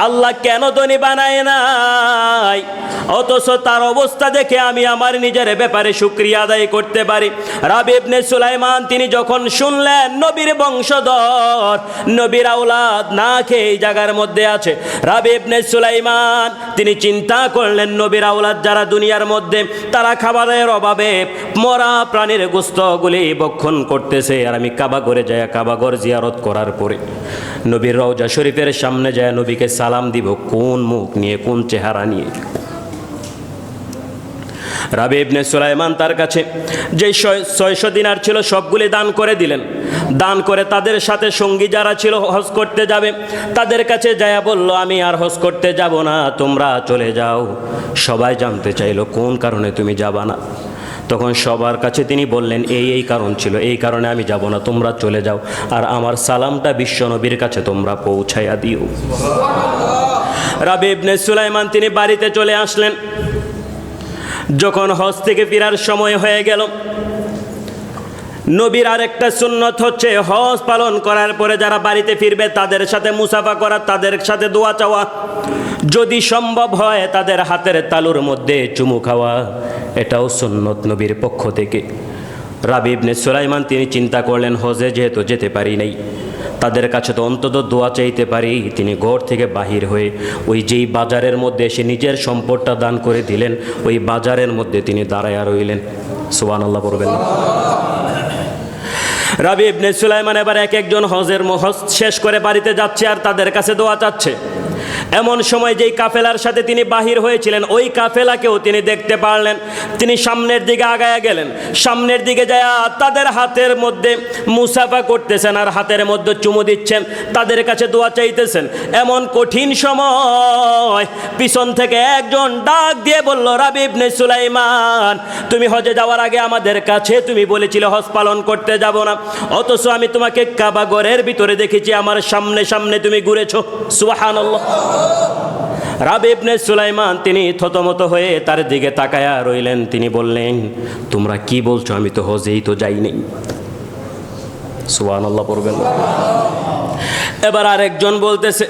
আল্লাহ কেন ধনী বানায় নাই, অথচ তার অবস্থা দেখে আমি আমার নিজের ব্যাপারে শুকরিয়া আদায় করতে পারি। রাবি ইবনে সুলাইমান তিনি যখন শুনলেন নবীর বংশধর, নবীর আওলাদ না খেয়ে এই জায়গার মধ্যে আছে, রাবি ইবনে সুলাইমান তিনি চিন্তা করলেন নবীর আওলাদ যারা দুনিয়ার মধ্যে তারা খাবারের অভাবে মরা প্রাণীর গোস্তগুলি ভক্ষণ করতেছে, আর আমি কাবাঘরে যায় কাবাঘর জিয়ারত করার পরে নবীর রওজা শরীফের সামনে যায় নবীকে সালাম দিব কোন মুখ নিয়ে, কোন চেহারা নিয়ে? রাবি ইবনে সুলাইমান তার কাছে যে 600 দিনার ছিল সবগুলি দান করে দিলেন। দান করে তাদের সাথে সঙ্গী যারা ছিল হজ করতে যাবে তাদের কাছে যায়া বলল, আমি আর হজ করতে যাব না, তোমরা চলে যাও। সবাই জানতে চাইলো কোন কারণে তুমি যাবা না। তখন সবার কাছে তিনি বললেন, এই কারণ ছিল, এই কারণে আমি যাব না, তোমরা চলে যাও, আর আমার সালামটা বিশ্বনবীর কাছে তোমরা পৌঁছাইয়া দিও। রাবি ইবনে সুলাইমান তিনি বাড়িতে চলে আসলেন। যখন হজ থেকে ফেরার সময় হয়ে গেল, নবীর আরেকটা সুন্নত হচ্ছে হজ পালন করার পরে যারা বাড়িতে ফিরবে তাদের সাথে মুসাফা করা, তাদের সাথে দোয়া চাওয়া, যদি সম্ভব হয় তাদের হাতের তালুর মধ্যে চুমু খাওয়া, এটাও সুন্নত নবীর পক্ষ থেকে। রাবি ইবনে সুলাইমান তিনি চিন্তা করলেন হজে যেহেতু যেতে পারি নাই, তাদের কাছে তো অন্তত দোয়া চাইতে পারি। তিনি ঘর থেকে বাহির হয়ে ওই যেই বাজারের মধ্যে এসে নিজের সম্পদটা দান করে দিলেন, ওই বাজারের মধ্যে তিনি দাঁড়ায়া রইলেন। সুবহানাল্লাহ পড়বেন না? রাবি ইবনে সুলাইমান এবার একজন হজ শেষ করে বাড়িতে যাচ্ছে আর তাদের কাছে দোয়া চাচ্ছে। এমন সময় যেই কাফেলার সাথে তিনি বাহির হয়েছিলেন ওই কাফেলাকেও তিনি দেখতে পারলেন। তিনি সামনের দিকে আগায়া গেলেন, সামনের দিকে যায় তাদের হাতের মধ্যে মুসাফা করতেছেন আর হাতের মধ্যে চুমু দিচ্ছেন, তাদের কাছে দোয়া চাইতেছেন। এমন কঠিন সময় পিছন থেকে একজন ডাক দিয়ে বলল, রাবি ইবনে সুলাইমান, তুমি হজে যাওয়ার আগে আমাদের কাছে তুমি বলেছিলে হজ পালন করতে যাব না, অথচ আমি তোমাকে কাবা ঘরের ভিতরে দেখেছি, আমার সামনে সামনে তুমি ঘুরেছো। সুবহানাল্লাহ। রাবি ইবনে সুলাইমান তিনি থতমত হয়ে তার দিকে তাকায়া রইলেন। তিনি বললেন, তোমরা কি বলছো, আমি তো হজেই তো যাই নাই। সুবহানাল্লাহ পড়বেন। এবার আরেকজন বলতেছে,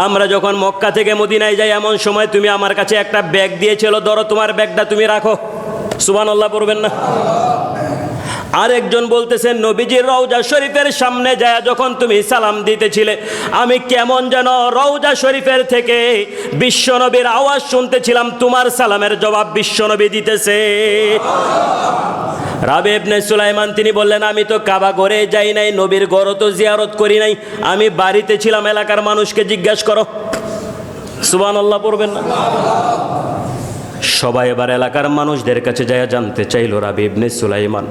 আমরা যখন মক্কা থেকে মদিনায় যাই এমন সময় তুমি আমার কাছে একটা ব্যাগ দিয়েছিল, ধরো তোমার ব্যাগটা তুমি রাখো। সুবহানাল্লাহ পড়বেন না? আরেকজন বলতেছেন, নবীজির রওজা শরীফের সামনে যায় যখন তুমি সালাম দিতেছিলে আমি কেমন যেন রওজা শরীফের থেকে বিশ্বনবীর আওয়াজ শুনতেছিলাম, তোমার সালামের জবাব বিশ্বনবী দিতেছে। রাবি ইবনে সুলাইমান তিনি বললেন, আমি তো কাবা ঘরে যাই নাই, নবীর ঘর তো জিয়ারত করি নাই, আমি বাড়িতে ছিলাম, এলাকার মানুষকে জিজ্ঞাসা করো। সুবহানাল্লাহ পড়বেন না? সবাই এবার এলাকার মানুষদের কাছে যায় জানতে চাইল রাবি ইবনে সুলাইমান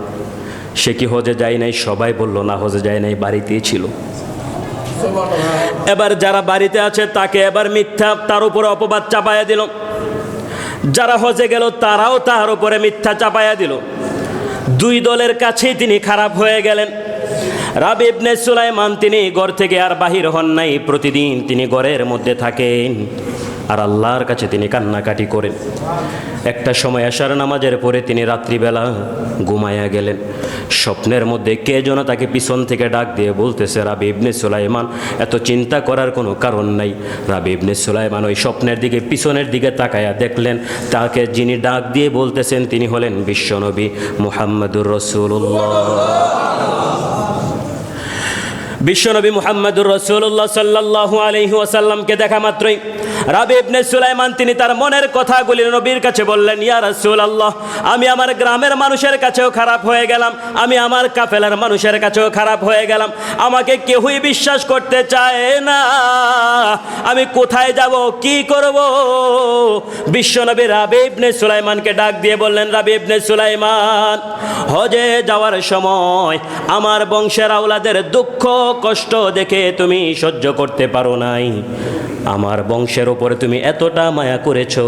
সে কি হজে যায় নাই? সবাই বলল না, হজে যায় নাই, বাড়িতেই ছিল। এবার যারা বাড়িতে আছে তাকে এবার মিথ্যা, তার উপরে অপবাদ চাপায়া দিল। যারা হজে গেল তারাও তার উপরে মিথ্যা চাপায়া দিল। দুই দলের কাছেই তিনি খারাপ হয়ে গেলেন। রাবি ইবনে সুলাইমান তিনি ঘর থেকে আর বাহির হন নাই, প্রতিদিন তিনি ঘরের মধ্যে থাকেন আর আল্লাহর কাছে তিনি কান্নাকাটি করেন। একটা সময় আশার নামাজের পরে তিনি রাত্রিবেলা ঘুমায়া গেলেন। স্বপ্নের মধ্যে কে যেন তাকে পিছন থেকে ডাক দিয়ে বলতেছে, রাবি ইবনে সুলাইমান, এত চিন্তা করার কোনো কারণ নাই। রাবি ইবনে সুলাইমান ওই স্বপ্নের দিকে, পিছনের দিকে তাকায়া দেখলেন তাকে যিনি ডাক দিয়ে বলতেছেন তিনি হলেন বিশ্বনবী মুহাম্মদুর রাসূলুল্লাহ। বিশ্বনবী মুহাম্মদুর রাসূলুল্লাহ সাল্লাল্লাহু আলাইহি ওয়াসাল্লামকে দেখা মাত্রই রাবি ইবনে সুলাইমান তিনি তার মনের কথাগুলি নবীর কাছে বললেন, ইয়া রাসূলুল্লাহ, আমি আমার গ্রামের মানুষের কাছেও খারাপ হয়ে গেলাম, আমি আমার কাফেলার মানুষের কাছেও খারাপ হয়ে গেলাম, আমাকে কেউই বিশ্বাস করতে চায় না, আমি কোথায় যাব, কি করব? বিশ্বনবী রাবি ইবনে সুলাইমানকে ডাক দিয়ে বললেন, রাবি ইবনে সুলাইমান, হজে যাওয়ার সময় আমার বংশের আওলাদের দুঃখ কষ্ট দেখে তুমি সহ্য করতে পারো নাই, আমার বংশের উপরে তুমি এতটা মায়া করেছো,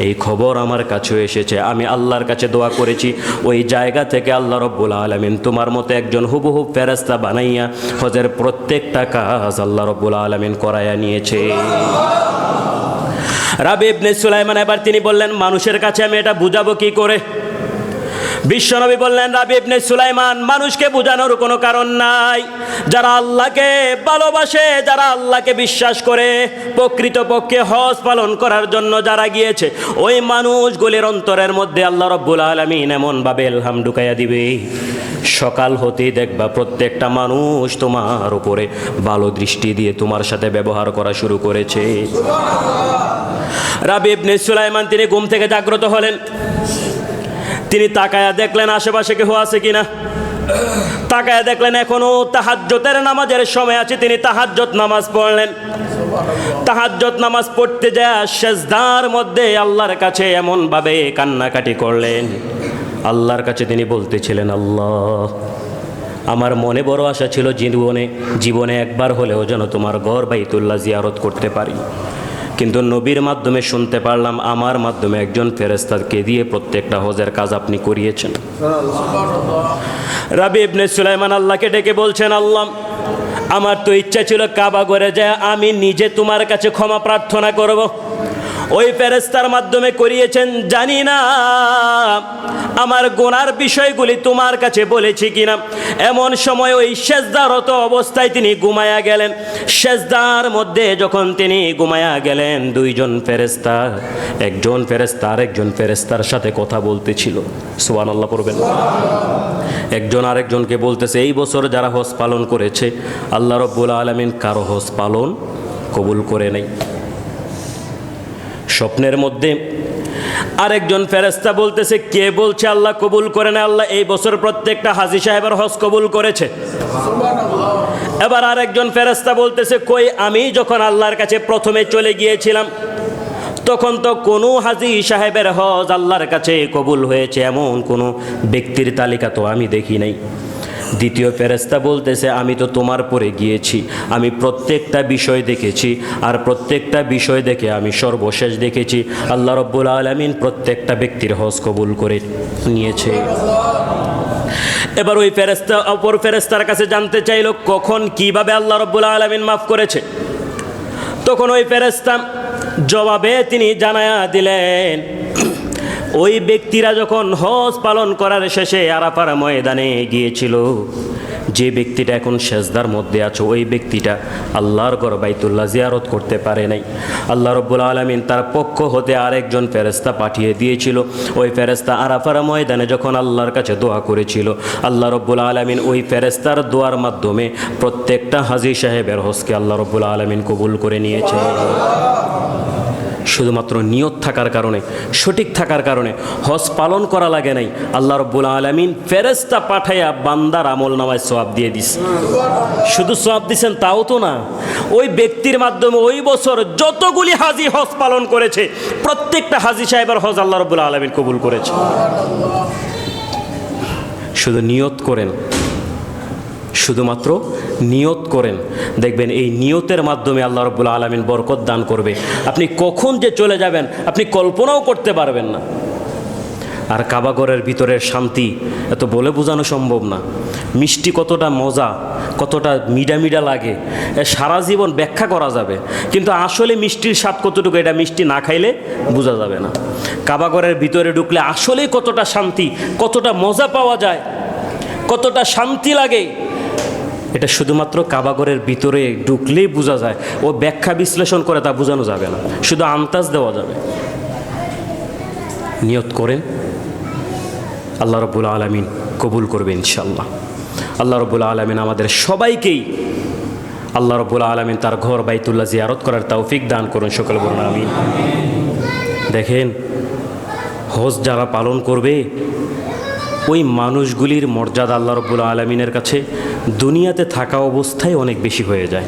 এই খবর আমার কাছে এসেছে। আমি আল্লাহর কাছে দোয়া করেছি, ওই জায়গা থেকে আল্লাহ রব্বুল আলামিন তোমার মতো একজন হুবহু ফেরেশতা বানাইয়া হজের প্রত্যেকটা কাজ আল্লাহ রব্বুল আলামিন করায়া নিয়েছে। রাবি ইবনে সুলাইমান এবার তিনি বললেন, মানুষের কাছে আমি এটা বুঝাবো কি করে? বিশ্বনবী বললেন, রাবি ইবনে সুলাইমান, মানুষকে বোঝানোর কোনো কারণ নাই। যারা আল্লাহকে ভালোবাসে, যারা আল্লাহকে বিশ্বাস করে, প্রকৃতপক্ষে হজ পালন করার জন্য যারা গিয়েছে, ওই মানুষগুলির অন্তরের মধ্যে আল্লাহ রব্বুল আলামিন এমনভাবে ইলহাম ঢুকাইয়া দিবে, সকাল হতেই দেখবা প্রত্যেকটা মানুষ তোমার উপরে ভালো দৃষ্টি দিয়ে তোমার সাথে ব্যবহার করা শুরু করেছে। রাবি ইবনে সুলাইমান তিনি ঘুম থেকে জাগ্রত হলেন। তিনি তাকায়া দেখলেন আশেপাশে কেউ আছে কিনা। তাকায়া দেখলেন এখনো তাহাজ্জুদের নামাজের সময় আছে। তিনি তাহাজ্জুদ নামাজ পড়লেন। তাহাজ্জুদ নামাজ পড়তে যায় সেজদার মধ্যে আল্লাহর কাছে এমনভাবে কান্নাকাটি করলেন। আল্লাহর কাছে তিনি বলতেছিলেন, আল্লাহ, আমার মনে বড় আশা ছিল জীবনে একবার হলেও যেন তোমার ঘর বাইতুল্লাহ জিয়ারত করতে পারি, কিন্তু নবীর মাধ্যমে শুনতে পারলাম আমার মাধ্যমে একজন ফেরেশতাকে দিয়ে প্রত্যেকটা হজের কাজ আপনি করিয়েছেন। রাবি ইবনে সুলাইমান আল্লাহকে ডেকে বলছেন, আল্লাহ, আমার তো ইচ্ছা ছিল কাবা ঘরে যায় আমি নিজে তোমার কাছে ক্ষমা প্রার্থনা করব, ওই ফেরেশতার মাধ্যমে করিয়েছেন, জানি না আমার গুনার বিষয়গুলি তোমার কাছে বলেছি কিনা। এমন সময় ওই সেজদারত অবস্থায় তিনি ঘুমায়া গেলেন। সেজদার মধ্যে যখন তিনি ঘুমায়া গেলেন, দুইজন ফেরেশতা, একজন ফেরেশতা আরেকজন ফেরেশতার সাথে কথা বলতেছিল। সুবহানাল্লাহ পড়বেন। একজন আরেকজনকে বলতেছে, এই বছর যারা হজ পালন করেছে আল্লাহ রাব্বুল আলামিন কারো হজ পালন কবুল করে নাই। স্বপ্নের মধ্যে আরেকজন ফেরেশতা বলতেছে, কে বলছে আল্লাহ কবুল করে না? আল্লাহ এই বছর প্রত্যেকটা হাজী সাহেবের হজ কবুল করেছে। এবার আরেকজন ফেরেশতা বলতেছে, কই, আমি যখন আল্লাহর কাছে প্রথমে চলে গিয়েছিলাম তখন তো কোনো হাজী সাহেবের হজ আল্লাহর কাছে কবুল হয়েছে এমন কোনো ব্যক্তির তালিকা তো আমি দেখি নাই। দ্বিতীয় ফেরেশতা বলতেছে, আমি তো তোমার পরে গিয়েছি, আমি প্রত্যেকটা বিষয় দেখেছি, আর প্রত্যেকটা বিষয় দেখে আমি সর্বশেষ দেখেছি আল্লাহ রাব্বুল আলামিন প্রত্যেকটা ব্যক্তির হজ কবুল করে নিয়েছে। এবার ওই ফেরেশতা অপর ফেরেশতার কাছে জানতে চাইল কখন কিভাবে আল্লাহ রাব্বুল আলামিন মাফ করেছে। তখন ওই ফেরেশতা জবাবে তিনি জানায়া দিলেন, ওই ব্যক্তিরা যখন হজ পালন করার শেষে আরাফার ময়দানে গিয়েছিল, যে ব্যক্তিটা এখন সেজদার মধ্যে আছে ওই ব্যক্তিটা আল্লাহর ঘর বাইতুল্লাহ জিয়ারত করতে পারে নাই। আল্লাহ রাব্বুল আলামিন তার পক্ষ হতে আরেকজন ফেরেশতা পাঠিয়ে দিয়েছিল। ওই ফেরেশতা আরাফার ময়দানে যখন আল্লাহর কাছে দোয়া করেছিল, আল্লাহ রাব্বুল আলামিন ওই ফেরেশতার দোয়ার মাধ্যমে প্রত্যেকটা হাজী সাহেবের হজকে আল্লাহ রাব্বুল আলামিন কবুল করে নিয়েছে। শুধুমাত্র নিয়ত থাকার কারণে, সঠিক থাকার কারণে হজ পালন করা লাগে নাই। আল্লাহ রাব্বুল আলামিন ফেরেশতা পাঠাইয়া বান্দার আমল নামায় সওয়াব দিয়ে দিছে। শুধু সওয়াব দিছেন তাও তো না, ওই ব্যক্তির মাধ্যমে ওই বছর যতগুলি হাজী হজ পালন করেছে প্রত্যেকটা হাজী সাহেবের হজ আল্লাহ রাব্বুল আলামিন কবুল করেছে। শুধু নিয়ত করেন, শুধুমাত্র নিয়ত করেন, দেখবেন এই নিয়তের মাধ্যমে আল্লাহ রাব্বুল আলামিন বরকত দান করবে। আপনি কখন যে চলে যাবেন আপনি কল্পনাও করতে পারবেন না। আর কাবাঘরের ভিতরের শান্তি এত বলে বোঝানো সম্ভব না। মিষ্টি কতটা মজা, কতটা মিডা মিডা লাগে, সারা জীবন ব্যাখ্যা করা যাবে, কিন্তু আসলে মিষ্টির স্বাদ কতটুকু এটা মিষ্টি না খাইলে বোঝা যাবে না। কাবাঘরের ভিতরে ঢুকলে আসলেই কতটা শান্তি, কতটা মজা পাওয়া যায়, কতটা শান্তি লাগে, এটা শুধুমাত্র কাবাঘরের ভিতরে ঢুকলেই বোঝা যায়। ও ব্যাখ্যা বিশ্লেষণ করে তা বোঝানো যাবে না, শুধু আন্দাজ দেওয়া যাবে। নিয়ত করেন, আল্লাহ রাব্বুল আলামিন কবুল করবে ইনশাআল্লাহ। আল্লাহ রাব্বুল আলামিন আমাদের সবাইকেই আল্লাহ রাব্বুল আলামিন তার ঘর বাইতুল্লাহ জিয়ারত করার তৌফিক দান করুন, সকলে বলুন আমিন। দেখেন, হজ যারা পালন করবে ওই মানুষগুলির মর্যাদা আল্লাহ রাব্বুল আলামিনের কাছে দুনিয়াতে থাকা অবস্থায় অনেক বেশি হয়ে যায়।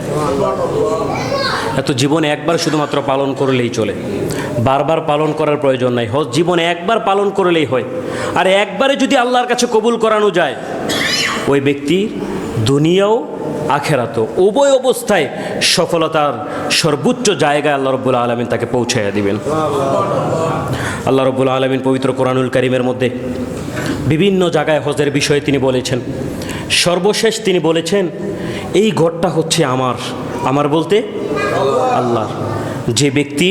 এত জীবনে একবার শুধুমাত্র পালন করলেই চলে, বারবার পালন করার প্রয়োজন নাই। হজ জীবনে একবার পালন করলেই হয়। আর একবারে যদি আল্লাহর কাছে কবুল করানো যায়, ওই ব্যক্তি দুনিয়াও আখেরাতও উভয় অবস্থায় সফলতার সর্বোচ্চ জায়গায় আল্লাহ রাব্বুল আলামিন তাকে পৌঁছাইয়া দিবেন। আল্লাহ রাব্বুল আলামিন পবিত্র কোরআনুল কারীমের মধ্যে বিভিন্ন জায়গায় হজের বিষয়ে তিনি বলেছেন। সর্বশেষ তিনি বলেছেন, এই ঘরটা হচ্ছে আমার, আমার বলতে আল্লাহর। যে ব্যক্তি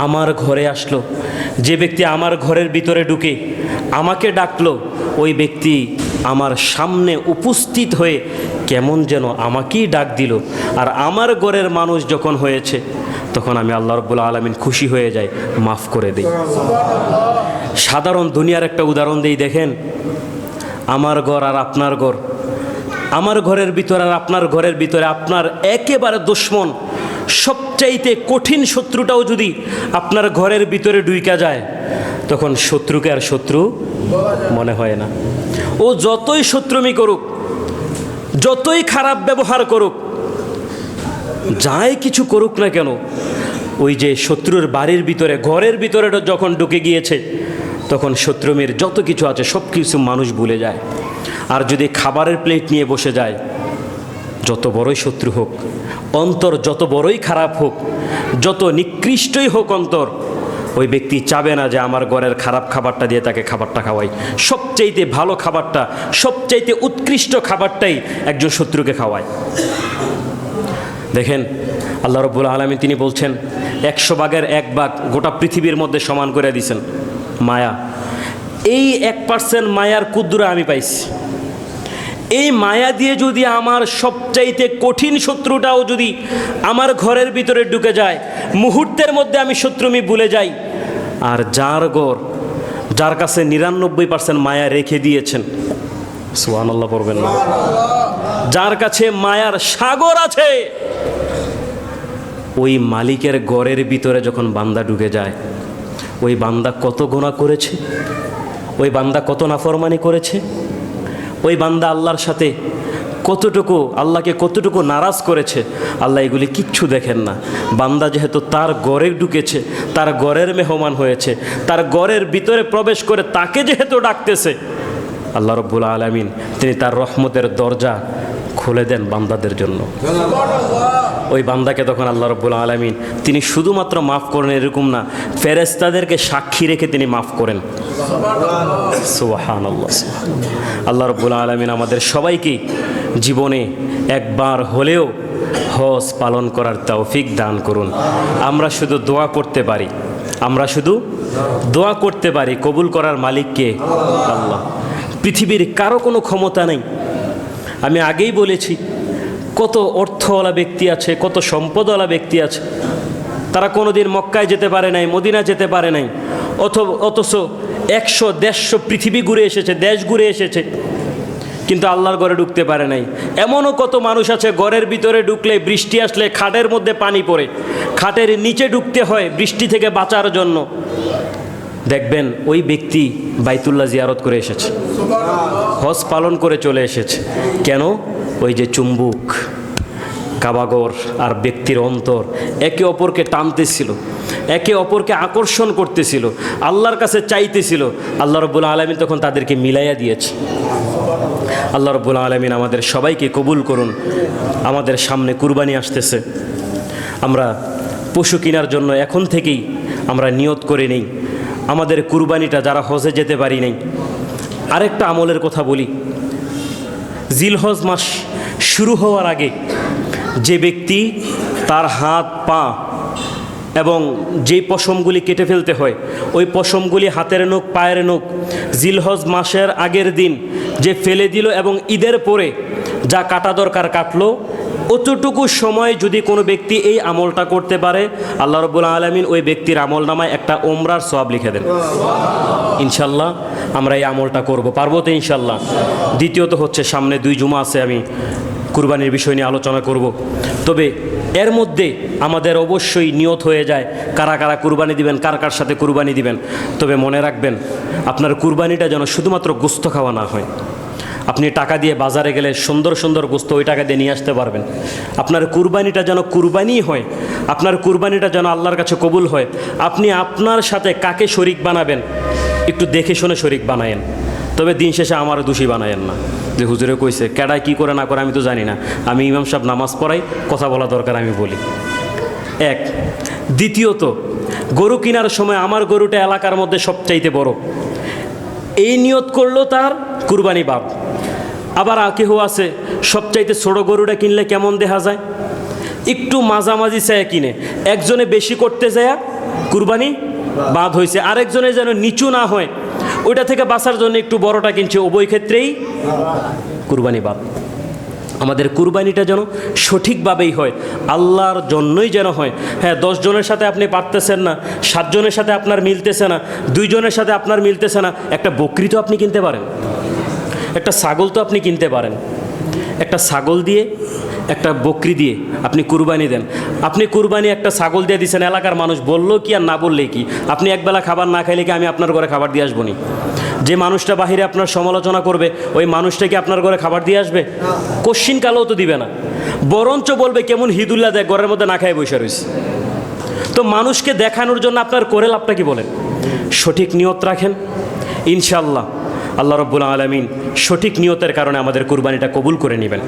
আমার ঘরে আসলো, যে ব্যক্তি আমার ঘরের ভিতরে ঢুকে আমাকে ডাকলো, ওই ব্যক্তি আমার সামনে উপস্থিত হয়ে কেমন যেন আমাকেই ডাক দিল। আর আমার ঘরের মানুষ যখন হয়েছে তখন আমি আল্লাহ রাব্বুল আলামিন খুশি হয়ে যাই, মাফ করে দিই। সাধারণ দুনিয়ার একটা উদাহরণ দিই, দেখেন, আমার ঘর আর আপনার ঘর, আমার ঘরের ভিতরে আর আপনার ঘরের ভিতরে আপনার একেবারে দুশমন, সবচাইতে কঠিন শত্রুটাও যদি আপনার ঘরের ভিতরে ঢুইকা যায়, তখন শত্রুকে আর শত্রু মনে হয় না। ও যতই শত্রুমি করুক, যতই খারাপ ব্যবহার করুক, যাই কিছু করুক না কেন, ওই যে শত্রুর বাড়ির ভিতরে ঘরের ভিতরে যখন ঢুকে গিয়েছে, তখন শত্রুমির যত কিছু আছে সব কিছু মানুষ ভুলে যায়। আর যদি খাবারের প্লেট নিয়ে বসে যায়, যত বড়ই শত্রু হোক, অন্তর যত বড়ই খারাপ হোক, যত নিকৃষ্টই হোক অন্তর, ওই ব্যক্তি চাবে না যে আমার ঘরের খারাপ খাবারটা দিয়ে তাকে খাবারটা খাওয়াই। সবচাইতে ভালো খাবারটা, সবচাইতে উৎকৃষ্ট খাবারটাই একজন শত্রুকে খাওয়ায়। দেখেন, আল্লাহ রাব্বুল আলামিন তিনি বলছেন, 100 ভাগের 1 ভাগ গোটা পৃথিবীর মধ্যে সমান করে দিয়েছেন মায়া। এই 1% মায়ার কুদ্দুরা আমি পাইছি। এই মায়া দিয়ে যদি আমার সবচাইতে কঠিন শত্রুটাও যদি আমার ঘরের ভিতরে ঢুকে যায়, মুহূর্তের মধ্যে আমি শত্রুমি ভুলে যাই। আর যার ঘর, যার কাছে 99% মায়া রেখে দিয়েছেন, সুবহানাল্লাহ পড়বেন না, যার কাছে মায়ার সাগর আছে, ওই মালিকের ঘরের ভিতরে যখন বান্দা ঢুকে যায়, ওই বান্দা কত গুনাহ করেছে, ওই বান্দা কত নাফরমানি করেছে, ওই বান্দা আল্লাহর সাথে কতটুকু, আল্লাহকে কতটুকু নারাজ করেছে, আল্লাহ এগুলি কিচ্ছু দেখেন না। বান্দা যেহেতু তার ঘরে ঢুকেছে, তার ঘরের মেহমান হয়েছে, তার ঘরের ভিতরে প্রবেশ করে তাকে যেহেতু ডাকতেছে, আল্লাহ রাব্বুল আলামিন তিনি তার রহমতের দরজা খুলে দেন বান্দাদের জন্য। ওই বান্দাকে তখন আল্লাহ রাব্বুল আলামিন তিনি শুধুমাত্র মাফ করেন এরকম না, ফেরেশতাদেরকে সাক্ষী রেখে তিনি মাফ করেন। সুবহানাল্লাহ। আল্লাহ রাব্বুল আলামিন আমাদের সবাইকে জীবনে একবার হলেও হজ পালন করার তৌফিক দান করুন। আমরা শুধু দোয়া করতে পারি, আমরা শুধু দোয়া করতে পারি। কবুল করার মালিক কে? আল্লাহ। পৃথিবীর কারো কোনো ক্ষমতা নেই। আমি আগেই বলেছি, কত অর্থওয়ালা ব্যক্তি আছে, কত সম্পদওয়ালা ব্যক্তি আছে, তারা কোনোদিন মক্কায় যেতে পারে নাই, মদিনা যেতে পারে নাই, অথচ 100-150 পৃথিবী ঘুরে এসেছে, দেশ ঘুরে এসেছে, কিন্তু আল্লাহর ঘরে ঢুকতে পারে নাই। এমনও কত মানুষ আছে ঘরের ভিতরে ঢুকলে বৃষ্টি আসলে খাটের মধ্যে পানি পড়ে, খাটের নিচে ঢুকতে হয় বৃষ্টি থেকে বাঁচার জন্য। দেখবেন ওই ব্যক্তি বাইতুল্লাহ জিয়ারত করে এসেছে, হজ পালন করে চলে এসেছে। কেন? ওই যে চুম্বুক, কাবাগর আর ব্যক্তির অন্তর একে অপরকে টানতেছিল, একে অপরকে আকর্ষণ করতেছিল, আল্লাহর কাছে চাইতেছিল। আল্লাহ রাব্বুল আলামিন তখন তাদেরকে মিলাইয়া দিয়েছে। আল্লাহ রাব্বুল আলামিন আমাদের সবাইকে কবুল করুন। আমাদের সামনে কুরবানি আসতেছে, আমরা পশু কেনার জন্য এখন থেকেই আমরা নিয়ত করে নেই। আমাদের কুরবানিটা যারা হজে যেতে পারি নাই, আরেকটা আমলের কথা বলি। জিলহজ মাস শুরু হওয়ার আগে যে ব্যক্তি তার হাত পা এবং যেই পশমগুলি কেটে ফেলতে হয়, ওই পশমগুলি হাতের নখ পায়ের নখ জিলহজ মাসের আগের দিন যে ফেলে দিল এবং ঈদের পরে যা কাটা দরকার কাটলো, অতটুকু সময় যদি কোনো ব্যক্তি এই আমলটা করতে পারে, আল্লাহ রাব্বুল আলামিন ওই ব্যক্তির আমল নামায় একটা ওমরার সওয়াব লিখে দেন। ইনশাল্লাহ আমরা এই আমলটা করব, পারবো তো ইনশাল্লাহ। দ্বিতীয়ত হচ্ছে সামনে 2 জুমা আছে, আমি কুরবানির বিষয় নিয়ে আলোচনা করব। তবে এর মধ্যে আমাদের অবশ্যই নিয়ত হয়ে যায় কারা কারা কুরবানি দিবেন, কার কার সাথে কুরবানি দিবেন। তবে মনে রাখবেন আপনার কুরবানিটা যেন শুধুমাত্র গোস্ত খাওয়া না হয়। আপনি টাকা দিয়ে বাজারে গেলে সুন্দর সুন্দর গোস্ত ওই টাকা দিয়ে নিয়ে আসতে পারবেন। আপনার কুরবানিটা যেন কুরবানি হয়, আপনার কুরবানিটা যেন আল্লাহর কাছে কবুল হয়। আপনি আপনার সাথে কাকে শরিক বানাবেন একটু দেখে শুনে শরিক বানায়েন। তবে দিন শেষে আমারও দোষী বানায়েন না যে হুজুরে কইছে, কেডায় কী করে না করে আমি তো জানি না। আমি ইমাম সাহেব নামাজ পড়াই, কথা বলা দরকার আমি বলি। এক। দ্বিতীয়ত, গরু কেনার সময় আমার গরুটা এলাকার মধ্যে সবচাইতে বড়, এই নিয়ত করলো তার কুরবানি বাপ। আবার কেহ আছে সবচাইতে ছোট গরুটা কিনলে কেমন দেখা যায়, একটু মাঝামাঝি চায় কিনে, একজনে বেশি করতে যায় কুরবানি বাদ হয়েছে, আরেকজনে যেন নিচু না হয় ওইটা থেকে বাঁচার জন্য একটু বড়টা কিনছে, উভয় ক্ষেত্রেই কুরবানি বাদ। আমাদের কুরবানিটা যেন সঠিকভাবেই হয়, আল্লাহর জন্যই যেন হয়। হ্যাঁ, 10 জনের সাথে আপনি পারতেছেন না, 7 জনের সাথে আপনার মিলতেছে না, 2 জনের সাথে আপনার মিলতেছে না, একটা বকরি তো আপনি কিনতে পারেন, একটা ছাগল তো আপনি কিনতে পারেন। একটা ছাগল দিয়ে একটা বকরি দিয়ে আপনি কুরবানি দেন। আপনি কুরবানি একটা ছাগল দিয়ে দিচ্ছেন, এলাকার মানুষ বললো কি আর না বললে কি, আপনি একবেলা খাবার না খাইলে কি আমি আপনার ঘরে খাবার দিয়ে আসবো নি? যে মানুষটা বাহিরে আপনার সমালোচনা করবে ওই মানুষটা কি আপনার ঘরে খাবার দিয়ে আসবে? কোশ্চিন কালেও তো দিবে না, বরঞ্চ বলবে কেমন হিদুল্লাহ দেয় ঘরের মধ্যে না খায় বসে রয়েছে। তো মানুষকে দেখানোর জন্য আপনার করে লাভটা কি বলেন? সঠিক নিয়ত রাখেন, ইনশাআল্লাহ আল্লাহ রাব্বুল আলামিন সঠিক নিয়তের কারণে আমাদের কুরবানিটা কবুল করে নেবেন।